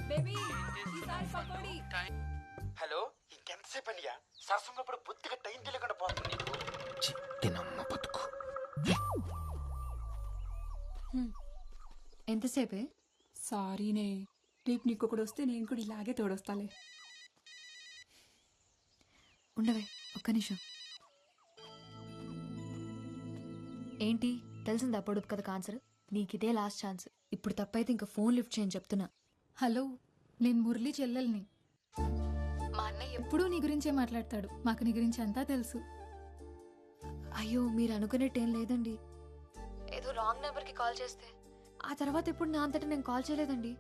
బేబీ, ఈసారి పకోడీ. హలో, ఇంకెంతసేపు అనియా? సరసంగా బొత్తిగా టైం తెలియకుండా పోతుంది నీకు. తినమ్మ బతుకు. ఎంతసేపే? సారీనే, రేపు నీకు ఒకటి వస్తే నేను కూడా ఇలాగే తోడొస్తాలే. ఉండవే ఒక్క నిమిషం. ఏంటి తెలిసిందా పొడుపు కథకు ఆన్సర్? నీకిదే last chance. ఇప్పుడు తప్పైతే ఇంకా ఫోన్ లిఫ్ట్ చేయని చెప్తున్నా. హలో, నేను మురళి చెల్లెల్ని. మా అన్నయ్య ఎప్పుడూ నీ గురించే మాట్లాడతాడు. మాకు నీ గురించి అంతా తెలుసు. అయ్యో, మీరు అనుకునేట్టేం లేదండి. ఏదో రాంగ్ నెంబర్కి కాల్ చేస్తే ఆ తర్వాత ఎప్పుడు నా అంతటా నేను కాల్ చేయలేదండి.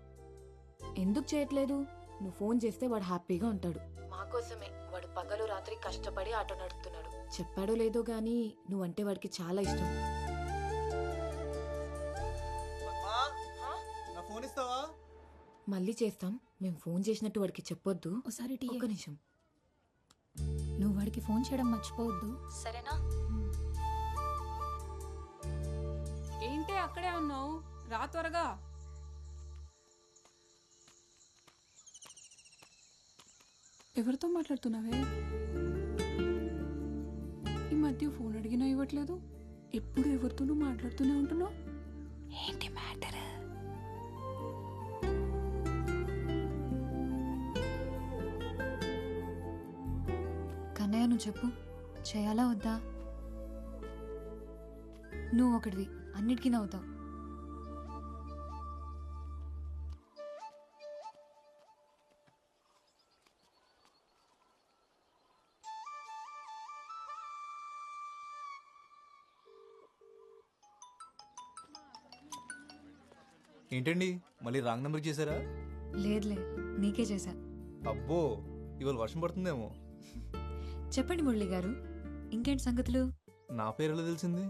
ఎందుకు చేయట్లేదు? నువ్వు ఫోన్ చేస్తే వాడు హ్యాపీగా ఉంటాడు. మాకోసమే వాడు పగలు రాత్రి కష్టపడి ఆటో నడుపుతున్నాడు. చెప్పాడో లేదో గానీ నువ్వంటే వాడికి చాలా ఇష్టం. నా ఫోన్ ఇస్తావా? మళ్ళీ చేస్తాం. మేము ఫోన్ చేసినట్టు వాడికి చెప్పొద్దు. ఒకసారి ఒక్క నిమిషం. నువ్వు వాడికి ఫోన్ చేయడం మర్చిపోవద్దు, సరేనా? ఏంటి అక్కడే ఉన్నావు? రా త్వరగా. ఎవరితో మాట్లాడుతున్నావే? ఈ మధ్య ఫోన్ అడిగినా ఇవ్వట్లేదు. ఎప్పుడు ఎవరితోనూ మాట్లాడుతూనే ఉంటున్నావు. ఏంటి మ్యాటర్? కన్నయ్య, నువ్వు చెప్పు, చేయాలా వద్దా? నువ్వు ఒకటివి, అన్నిటికీ నవ్వుతావు. ఏంటండి, మళ్ళీ రాంగ్ నెంబర్ చేశారా? లేదులే, నీకే చేశా. అబ్బో, ఇవాళ వర్షం పడుతుందేమో. చెప్పండి మురళి గారు, ఇంకేంటి సంగతులు? నా పేరు ఎలా తెలిసింది?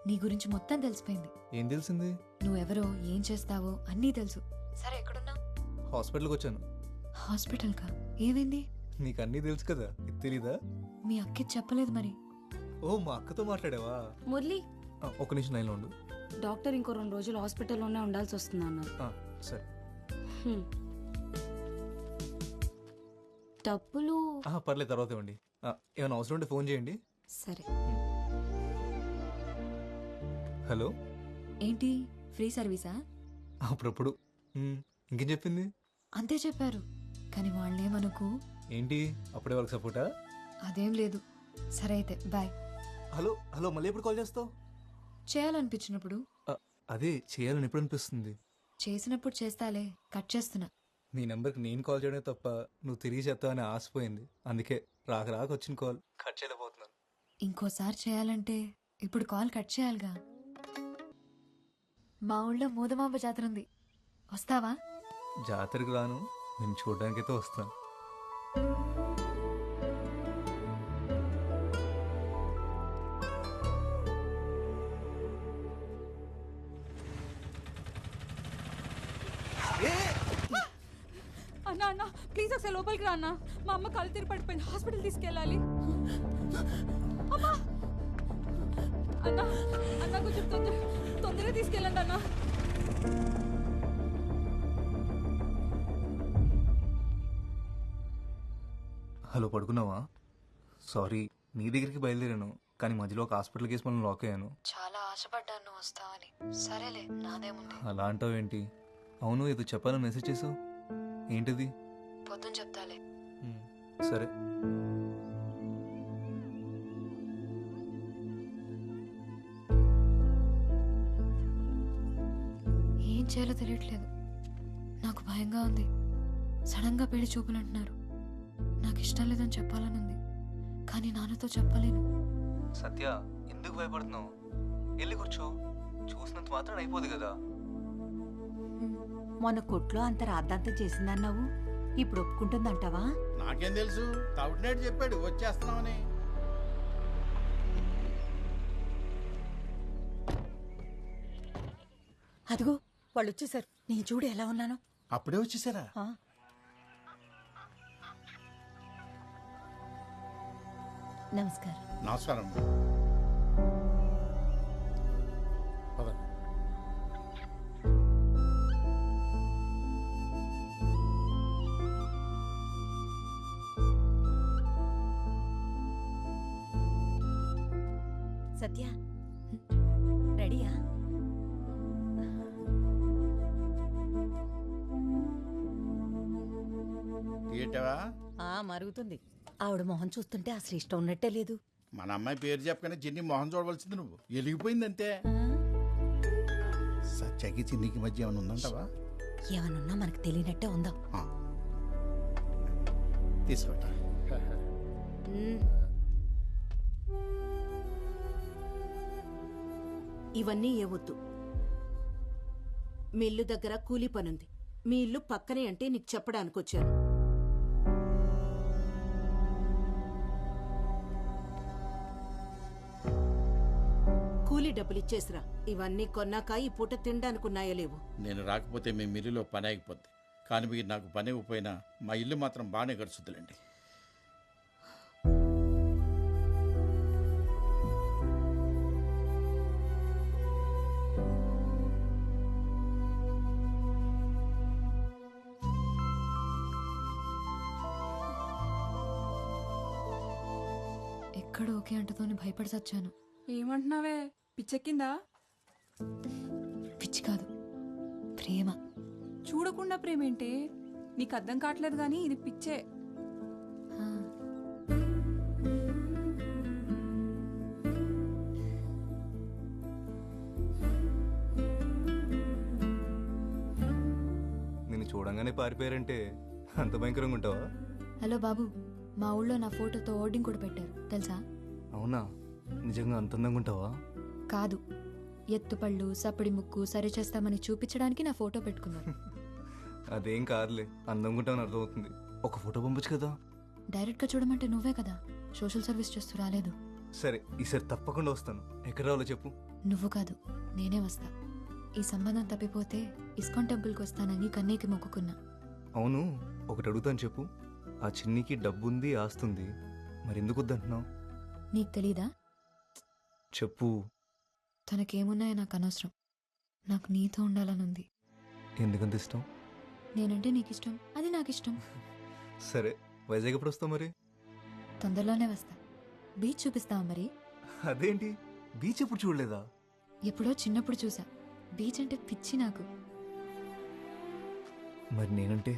నీ గురించి మొత్తం తెలిసిపోయింది. ఏం తెలిసింది? నువ్వెవరో, ఏం చేస్తావో అన్నీ తెలుసు. సరే, ఎక్కడున్నావు? హాస్పిటల్కి వచ్చాను. హాస్పిటల్కా? ఏమైంది? నీకు అన్నీ తెలుసు కదా, ఇది తెలీదా? మీ అక్కి చెప్పలేదు మరి. ఓ, మా అక్కతో మాట్లాడావా? మురళి, ఒక నిమిషం లైన్లో ఉండు. డాక్టర్ ఇంకో 2 రోజులు హాస్పిటల్లోనే ఉండాల్సి వస్తుంది అన్నారు. సరే. డబ్బులు పర్లేదు, తర్వాత ఇవ్వండి. ఏమైనా అవసరం ఉంటే ఫోన్ చేయండి. సరే. హలో, ఏంటి ఫ్రీ సర్వీసా? అప్పుడప్పుడు. ఇంకేం చెప్పింది? అంతే చెప్పారు, కానీ వాళ్ళేమనుకు. ఏంటి అప్పుడే వాళ్ళకి సపోర్టా? అదేం లేదు. సరే అయితే బాయ్. హలో హలో, మళ్ళీ ఎప్పుడు కాల్ చేస్తావు? చేయాలనిపించినప్పుడు. అదే, చేయాలని ఎప్పుడు అనిపిస్తుంది? చేసినప్పుడు చేస్తాలే, కట్ చేస్తున్నా. నీ నెంబర్కి నేను కాల్ చేయడమే తప్ప నువ్వు తిరిగి చేస్తావని ఆశపోయింది. అందుకే రాక వచ్చిన కాల్ కట్ చేయలేకపోతున్నాను. ఇంకోసారి చేయాలంటే ఇప్పుడు కాల్ కట్ చేయాలిగా. మా ఊళ్ళో మూదమాంబ జాతర ఉంది, వస్తావా? జాతరకు రాను, నేను చూడడానికైతే వస్తాను. ఒకసారి లోపలికి రా అన్న. మా అమ్మ కళ్ళు తిరిగి పడిపోయింది, హాస్పిటల్ తీసుకెళ్ళాలి. అమ్మా అన్న, అన్న కొంచెం తొందరగా తీసుకెళ్ళండి అన్న. హలో, పడుకున్నావా? సారీ, నీ దగ్గరికి బయలుదేరాను, కానీ మధ్యలో ఒక హాస్పిటల్ కేసు మనం లాక్ అయ్యాను. చాలా ఆశపడ్డాను నువ్వు వస్తావని. సరేలే, నాదేముంది. అలా అంటావేంటి? అవును, ఏదో చెప్పాలని మెసేజ్ చేసావు, ఏంటిది? పొద్దున చెప్తాలే. సరే. ఏం చేయాలో తెలియట్లేదు. నాకు భయంగా ఉంది. సడన్ గా పెళ్లి చూపులు అంటున్నారు. నాకు ఇష్టం లేదని చెప్పాలని ఉంది, కానీ నాన్నతో చెప్పలేను. సత్య, ఎందుకు భయపడుతున్నావు? వెళ్ళి కూర్చో, చూసినంత మాత్రం అయిపోదు కదా. మొన్న కొట్లో అంత రాద్దాంతం చేసిందన్నావు, ఇప్పుడు ఒప్పుకుంటుందంటావా? నాకేం తెలుసు, తౌటినేడు చెప్పాడు వచ్చేస్తున్నామని. అదిగో వాళ్ళు వచ్చేసారు. నేను చూడు ఎలా ఉన్నాను. అప్పుడే వచ్చేసారా? నమస్కారం. నమస్కారం. సత్య, రెడీయా? ఏంటవా? మరుగుతుంది. ఆవిడ మొహం చూస్తుంటే అసలు ఇష్టం ఉన్నట్టే లేదు. మన అమ్మాయి పేరు చెప్పగానే చిన్ని మొహం చూడవలసింది నువ్వు. వెలిగిపోయింది అంతే. సత్యకి చిన్నికి మధ్య ఏమైనా ఉందంటావా? ఏమనున్నా మనకు తెలియనట్టే ఉందా? తీసుకోట. ఇవన్నీ ఏవద్దు. మీ ఇల్లు దగ్గర కూలీ పనుంది. మీ ఇల్లు పక్కనే అంటే నీకు చెప్పడానికి వచ్చాను. కూలీ డబ్బులు ఇచ్చేసిరా. ఇవన్నీ కొన్నాక ఈ పూట తినడానికి ఉన్నాయో లేవు. నేను రాకపోతే మీ మిల్లులో పని ఆగిపోద్ది, కానీ మీరు నాకు పని ఇవ్వకపోయినా మా ఇల్లు మాత్రం బాగానే గడుచుద్దులండి. ఎక్కడ ఓకే అంటతోనే భయపడి చచ్చాను. ఏమంటున్నావే, పిచ్చెక్కిందా? పిచ్చి కాదు, ప్రేమ. చూడకుండా ప్రేమేంటి? నీకు అర్థం కావట్లేదు గానీ ఇది పిచ్చే. నిన్ను చూడంగానే పారిపోయారంటే అంత భయంకరంగా ఉంటావా? హలో బాబు, మా ఊళ్ళో నా ఫోటోతో హోర్డింగ్ కూడా పెట్టారు తెలుసా? అవునా? నిజంగా అంత అందంగా ఉంటావా? కాదు, ఎత్తుపళ్ళు సప్పడి ముక్కు సరి చేస్తామని చూపించడానికి నా ఫోటో పెట్టుకున్నారు. అదేం కాదులే, అందంగా ఉంటావని అర్థమవుతుంది. ఒక ఫోటో పంపొచ్చు కదా. డైరెక్ట్ గా చూడమంటే నువ్వే కదా సోషల్ సర్వీస్ చేస్తూ రాలేదు. సరే, ఈసారి తప్పకుండా వస్తాను. ఎక్కడ రావాలో చెప్పు. నువ్వు కాదు, నేనే వస్తా. ఈ సంబంధం తప్పిపోతే ఇస్కాన్ టెంపుల్కి వస్తానని కన్నీకి మొక్కుకున్నా. అవును, ఒకటి అడుగుతాను చెప్పు. ఆ చిన్నికి డబ్బుంది, ఆస్తుంది, మరి ఎందుకు వద్దంటున్నావు? నీకు తెలీదా? చెప్పు. తనకేమున్నాయో నాకు అనవసరం. నాకు నీతో ఉండాలనుంది. ఎందుకంత ఇష్టం? నేనంటే నీకు ఇష్టం, అది నాకు ఇష్టం. సరే, వైజాగ్ ఎప్పుడు వస్తావు మరి? తొందరలోనే వస్తా. బీచ్ చూపిస్తావా మరి? అదేంటి, బీచ్ ఎప్పుడు చూడలేదా? ఎప్పుడో చిన్నప్పుడు చూసా. బీచ్ అంటే పిచ్చి నాకు. మరి నేనంటే?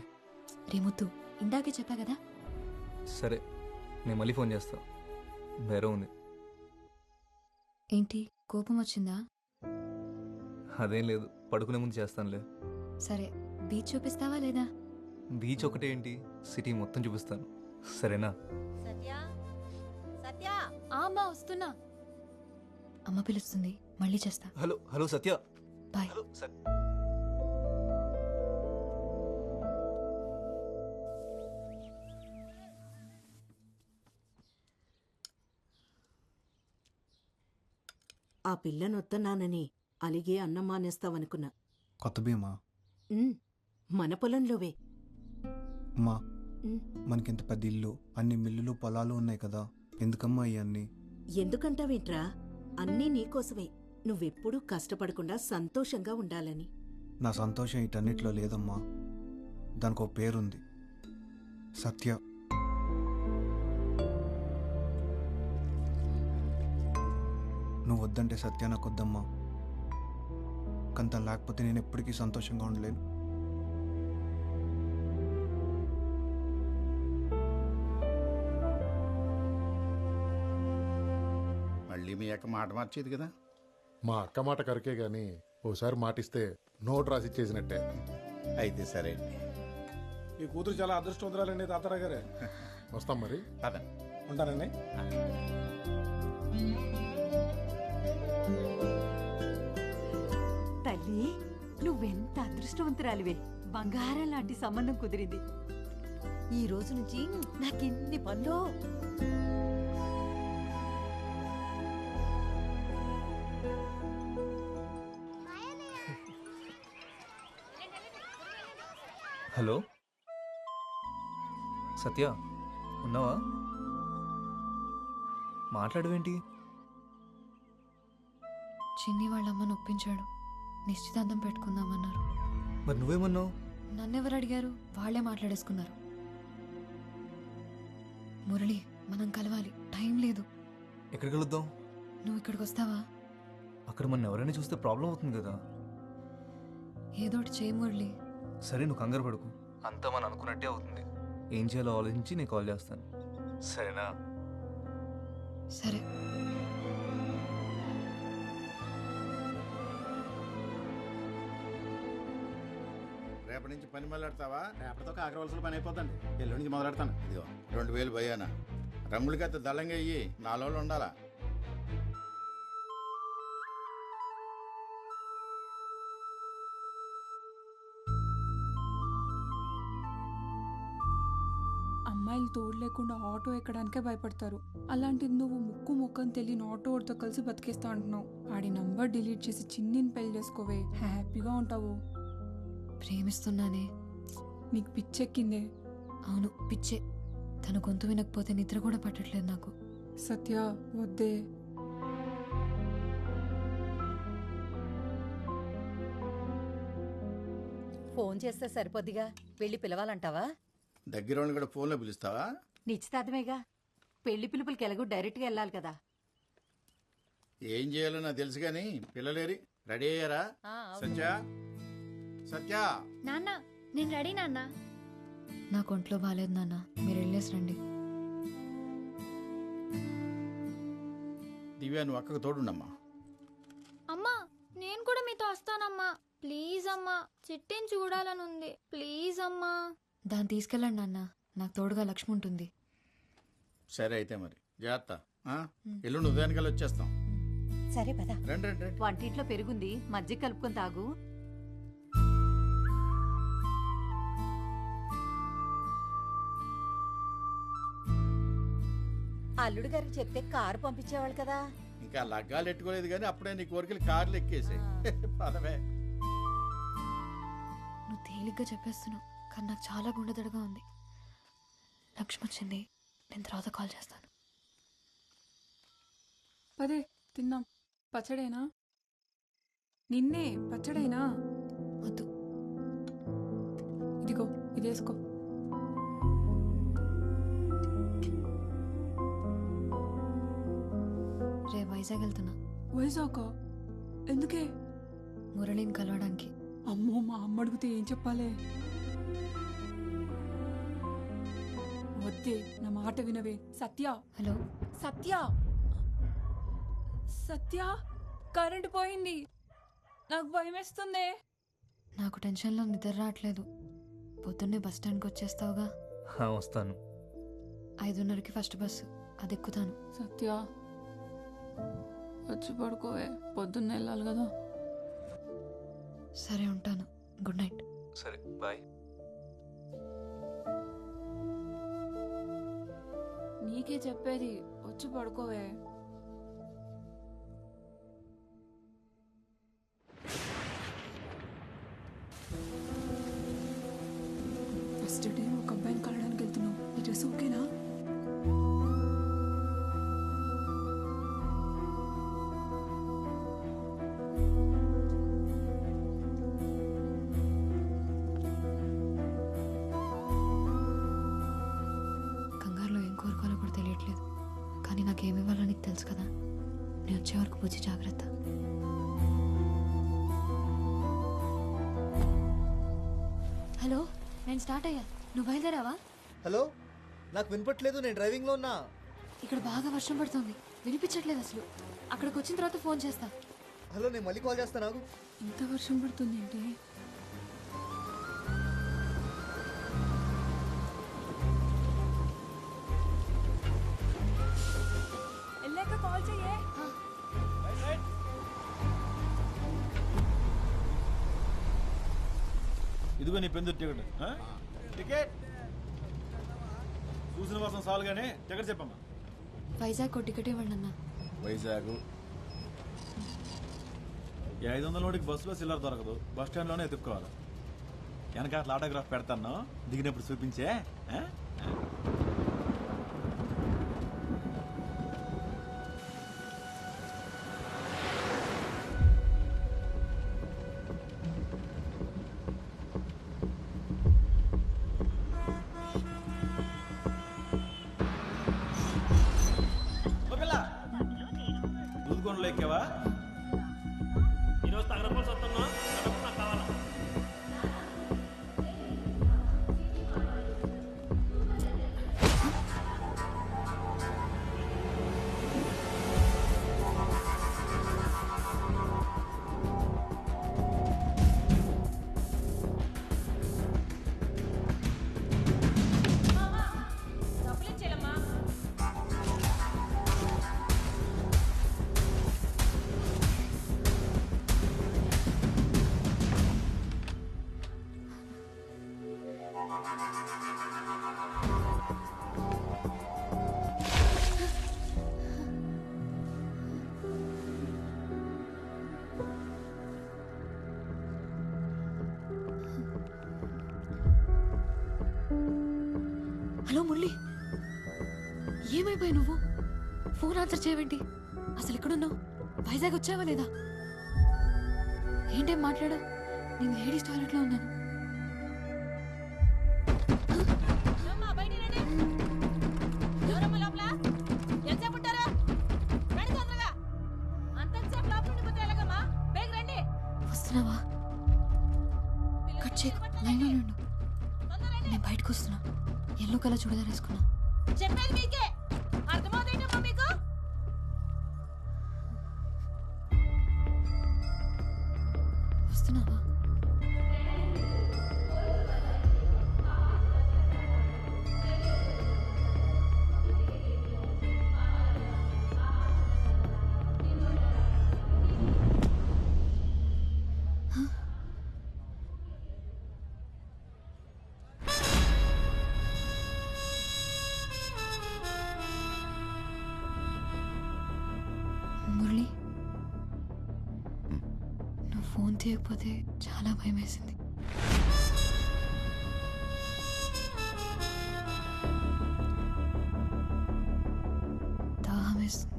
రేముత్తు, ఇందాకే చెప్పా కదా. సరే, నేను మళ్ళీ ఫోన్ చేస్తా. వేరే ఉంది. ఏంటి, కోపం వచ్చిందా? అదేం లేదు, పడుకునే ముందు చేస్తానులే. సరే, బీచ్ చూపిస్తావా లేదా? బీచ్ ఒకటే ఏంటి, సిటీ మొత్తం చూపిస్తాను. సరేనా? అమ్మా వస్తున్నా. అమ్మ పిలుస్తుంది, మళ్ళీ చేస్తా. హలో హలో సత్య. బాయ్. ఆ పిల్లనొత్తన్నానని అలిగే అన్నం మానేస్తావనుకున్నా. కొత్త బియ్యమా? మన పొలంలోవే. అమ్మా, మనకింత పెద్ద ఇల్లు, అన్ని మిల్లులు పొలాలు ఉన్నాయి కదా, ఎందుకమ్మా ఇవన్నీ? ఎందుకంటావేంట్రా, అన్నీ నీకోసమే. నువ్వెప్పుడూ కష్టపడకుండా సంతోషంగా ఉండాలని. నా సంతోషం వీటన్నిటిలో లేదమ్మా. దానికి ఒక పేరుంది, సత్య. నువ్వు వద్దంటే సత్య నాకు వద్దమ్మా. కానీ తను లేకపోతే నేను ఎప్పటికీ సంతోషంగా ఉండలేను. మళ్ళీ మీ అక్క మాట మార్చేది కదా. మా అక్క మాట కరికే గాని ఓసారి మాటిస్తే నోట్ రాసి ఇచ్చేసినట్టే. అయితే సరే. ఈ కూతురు చాలా అదృష్టవంతురాలండి తాతారావు గారే. వస్తాం మరి. ఉంటానండి. తల్లి, నువ్వెంత అదృష్టవంతురాలివే. బంగారం లాంటి సంబంధం కుదిరింది. ఈ రోజు నుంచి నాకెన్ని పనులు. హలో సత్య, ఉన్నావా? మాట్లాడవేంటి? చిన్ని వాళ్ళ అమ్మను ఒప్పించాడు, నిశ్చితార్థం పెట్టుకుందామన్నారు. మరి నువ్వేమన్నావు? నన్నెవరు అడిగారు? వాళ్ళే మాట్లాడేసుకున్నారు. మురళి, మనం కలవాలి, టైం లేదు. ఎక్కడ కలుద్దాం? నువ్వు ఇక్కడికి వస్తావా? అక్కడ మన ఎవరైనా చూస్తే ప్రాబ్లం అవుతుంది కదా. ఏదోటి చేయి మురళి. సరే, నువ్వు కంగారు పడుకు, అంతా మనం అనుకున్నట్టే అవుతుంది. ఏం చేయాలో ఆలోచించి నేను కాల్ చేస్తాను, సరేనా? సరే. రేపటి నుంచి పని మొదలెడతావా? రేపటితో కాకరవలసిన పని అయిపోతుంది. ఎల్లుండి నుంచి మొదలెడతాను. ఇదిగో 2000 భయానా. రమ్ములకైతే దళంగా అయ్యి 4 రోజులు ఉండాలా. అమ్మాయిలు తోడు లేకుండా ఆటో ఎక్కడానికే భయపడతారు. అలాంటిది నువ్వు ముక్కు ముక్కని తెలియని ఆటో వాడితో కలిసి బతికేస్తా అంటున్నావు. ఆడి నంబర్ డిలీట్ చేసి చిన్నిని పెళ్లి చేసుకోవే, హ్యాపీగా ఉంటావు. ప్రేమిస్తున్నానే. నీకు పిచ్చెక్కిందే. అవును, పిచ్చే. తన గొంతు వినకపోతే నిద్ర కూడా పట్టట్లేదు నాకు. సత్య, వద్దే. ఫోన్ చేస్తే సరిపోద్దిగా, వెళ్ళి పిలవాలంటావా? దగ్గర వాళ్ళని కూడా ఫోన్లో పిలుస్తావా? నిశ్చితార్థమేగా, పెళ్లి పిలుపులకి ఎలాగో డైరెక్ట్గా వెళ్ళాలి కదా. ఏం చేయాలో నాకు తెలుసు కానీ పిల్లలేరి రెడీ అయ్యారా? సత్య, సత్య. నాన్న, నేను రెడీ నాన్న. నాకు ఒంట్లో బాగాలేదు నాన్న, మీరు వెళ్ళేసి రండి. దివ్యా, నువ్వు అక్కకు తోడుండమ్మా. అమ్మా, నేను కూడా మీతో వస్తానమ్మా. ప్లీజ్ అమ్మా, చిట్టిని చూడాలని ఉంది. ప్లీజ్ అమ్మా. దాన్ని తీసుకెళ్ళండి నాన్న, నాకు తోడుగా లక్ష్మి ఉంటుంది. సరే అయితే మరి జాగ్రత్త. ఎల్లుండి ఉదయానికల్లా వచ్చేస్తాం. సరే పద. రండి రండి రండి. వంటింట్లో పెరుగుంది, మజ్జిగ కలుపుకొని తాగు. అల్లుడు గారికి చెప్తే కారు పంపించేవాళ్ళు కదా. ఇంకా లగ్గాలు ఎట్టుకోలేదు కానీ అప్పుడే నీ కోరికలు కార్లు ఎక్కేసాయి. పదవే. నువ్వు తేలిగ్గా చెప్పేస్తున్నావు, కానీ నాకు చాలా గుండెదడగా ఉంది. లక్ష్మి వచ్చింది, నేను తర్వాత కాల్ చేస్తాను. పదే తిన్నాం. పచ్చడేనా? నిన్నే పచ్చడేనా? వద్దు. ఇదిగో, ఇదేసుకో. రే వైజాగ్ వెళ్తున్నా. వైజాగ్? ఎందుకే? మురళిని కలవడానికి. అమ్మో, మా అమ్మ అడిగితే ఏం చెప్పాలే? వద్దే, నా మాట వినవే. సత్య. హలో సత్య, సత్య, కరెంటు పోయింది. నాకు భయం వేస్తుంది. నాకు టెన్షన్లో నిద్ర రావట్లేదు. పొద్దున్నే బస్ స్టాండ్కి వచ్చేస్తావుగా? వస్తాను. 5:30కి ఫస్ట్ బస్సు, అది ఎక్కుతాను. సత్య, వచ్చి పడుకోవే, పొద్దున్న వెళ్ళాలి కదా. సరే, ఉంటాను. Good night. సరే, బాయ్. నీకే చెప్పేది, వచ్చి పడుకోవే. ఫస్ట్ డే ఒక అబ్బాయిని కలడానికి వెళ్తున్నా. బుజ్జి జాగ్రత్త. హలో, నేను స్టార్ట్ అయ్యా. నువ్వు బయలుదేరావా? హలో, నాకు వినపట్లేదు, నేను డ్రైవింగ్లో ఉన్నా. ఇక్కడ బాగా వర్షం పడుతుంది, వినిపించట్లేదు అసలు. అక్కడికి వచ్చిన తర్వాత ఫోన్ చేస్తా. హలో, నేను మళ్ళీ కాల్ చేస్తాను. నాకు ఇంత వర్షం పడుతుంది ఏంటి? వెళ్ళాక కాల్ చెయ్యే. ఇదిగో నీ పెందు టికెట్. టికెట్ చూసిన వర్షం సాలుగానే టికెట్ చెప్పమ్మా. వైజాగ్ టికెట్ ఇవ్వండి అన్న. వైజాగ్ 500 నోటికి బస్సులో సిల్లర్ దొరకదు, బస్ స్టాండ్లోనే ఎత్తుక్కోవాలి. వెనక అట్లా ఆటోగ్రాఫ్ పెడతాను, దిగినప్పుడు చూపించే. దూదుకొండలో ఎక్కావా? ఈరోజు తగరపోసి వస్తున్నా, నాకు కావాలా? హలో మురళి, ఏమైపోయి నువ్వు? ఫోన్ ఆన్సర్ చేయవేంటి? అసలు ఎక్కడున్నావు? వైజాగ్ వచ్చావా లేదా? ఏంటేం మాట్లాడా? నేను లేడీస్ టాయిలెట్లో ఉన్నాను. వస్తున్నావా? కట్ చేయకు, లైన్లో ఉండు. నేను బయటకు వస్తున్నా. ఎల్లో కలర్ చూడదా వేసుకున్నా. చెప్పేది మీకే అర్థమవుతుందమ్మా మీకు? వస్తున్నావా? మురళి, నువ్వు ఫోన్ తీయకపోతే చాలా భయం వేసింది. దాహం వేస్తుంది.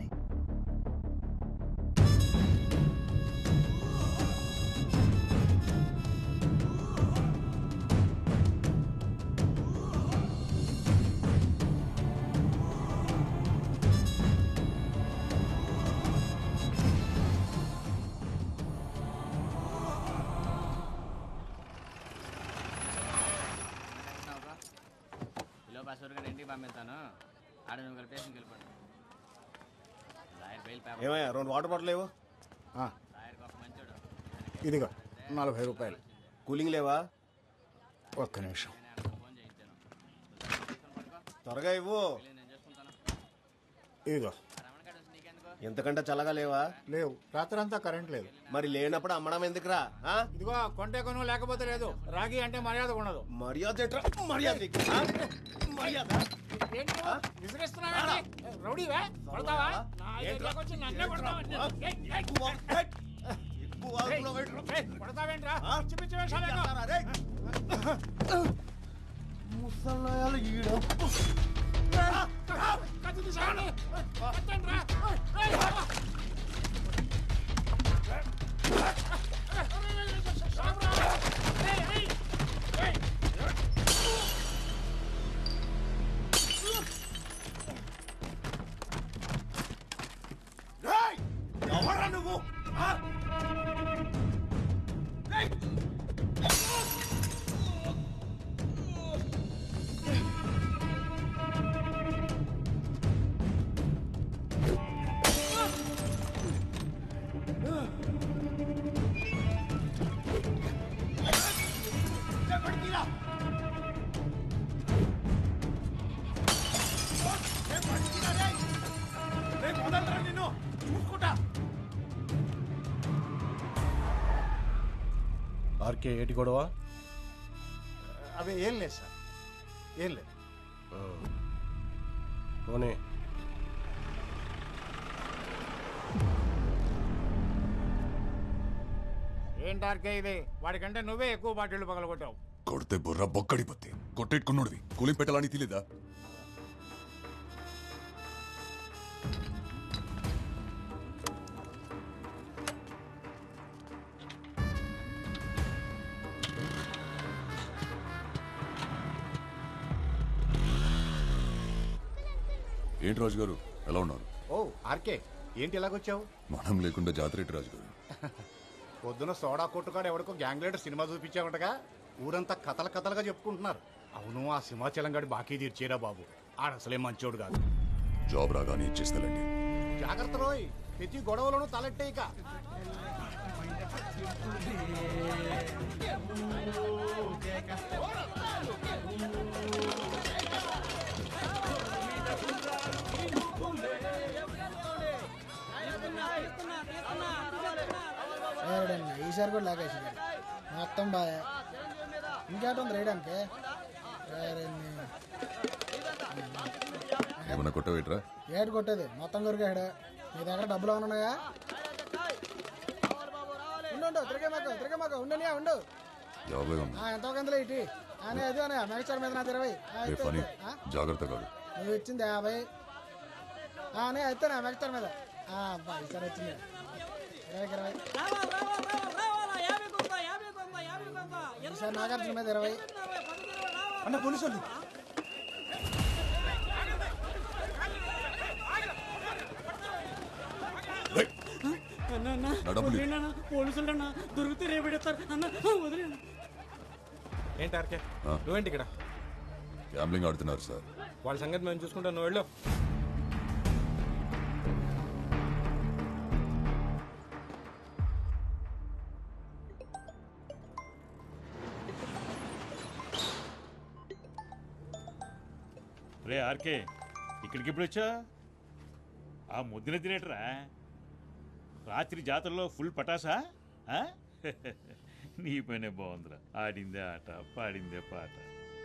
ఏమయ్యా, 2 వాటర్ బాటిల్ లేవు? ఇదిగో 40 రూపాయలు. కూలింగ్ లేవా? ఒక్క నిమిషం, త్వరగా ఇవ్వు. ఇదిగో. ఎంతకంటే చల్లగా లేవా? లేవు, రాత్రంతా కరెంట్ లేదు. మరి లేనప్పుడు అమ్మడం ఎందుకురా? ఇదిగో, కొంటే కొను, లేకపోతే లేదు. రాగి అంటే మర్యాద ఉండదు. మర్యాద మర్యాద మర్యాద రౌడీవే? కొడతావా? కొడతావేంట్రా? ముసలాయాలు ఈడ ఎవరు ఆర్కే ఏటి గొడవ? అవి ఏం లేదు సార్, ఏం లేదు. పోనీ ఏంటార్కే ఇది? వాడికంటే నువ్వే ఎక్కువ బాటిళ్ళు పగలగొట్టావు. కొడితే బుర్ర బొక్కడిపోతే కొట్టేట్టుకున్నాడువి కూలింగ్ పెట్టాలని తెలియదా? ఏంటి రాజు గారు ఎలా ఉన్నారు? ఓ ఆర్కే, ఏంటి ఇలాగొచ్చావు? మనం లేకుండా జాతర ఏంటి రాజు గారు? పొద్దున సోడా కొట్టుకాడు ఎవరికో గ్యాంగ్ లీడర్ సినిమా చూపించావుంటగా, ఊరంతా కథలు కథలుగా చెప్పుకుంటున్నారు. అవును, ఆ సింహాచలం గడి బాకీ తీర్చేరా బాబు, ఆడసలే మంచోడు కాదు. జాబ్ రాగానే ఇచ్చేస్తానండి. జాగ్రత్త రోయ్, ప్రతి గొడవలను తలెట్టేయక. ఈసారి కూడా లాగేసి మొత్తం బాగా ఇంకేట ఉంది రేయడానికి. ఏమన్నా కొట్టవేట్రా? ఏడు కొట్టేది మొత్తం కొరికాడు. నీ దగ్గర డబ్బులు ఉన్నాయా? ఉండు, తిరిగే మాకు ఉండనియా ఉండు. ఎంతో కందులు ఇటీ అని అది అనే మెగస్టార్ మీద నాది 20. జాగ్రత్త కాదు, నువ్వు ఇచ్చింది 50 అని అయితే నా మెగస్టార్ మీద ఈసారి వచ్చింది 20. ఈసారి నాగార్జున మీద 20. అన్న పోలీసు వాళ్ళు. పోలీసులు అన్న దొరికితే రేపెడతారు అన్న, వదిలేను. ఏంటి ఆర్కే, నువ్వేంటి ఇక్కడ? గ్యాంబ్లింగ్ ఆడుతున్నారు సార్. వాళ్ళ సంగతి మేము చూసుకుంటాం, నువ్వు వెళ్ళు. రే ఆర్కే, ఇక్కడికి ఎప్పుడు వచ్చా? ఆ ముద్దున తినేటరా? రాత్రి జాతరలో ఫుల్ పటాసా? నీ పైనే బాగుందిరా. ఆడిందే ఆట, పాడిందే పాట.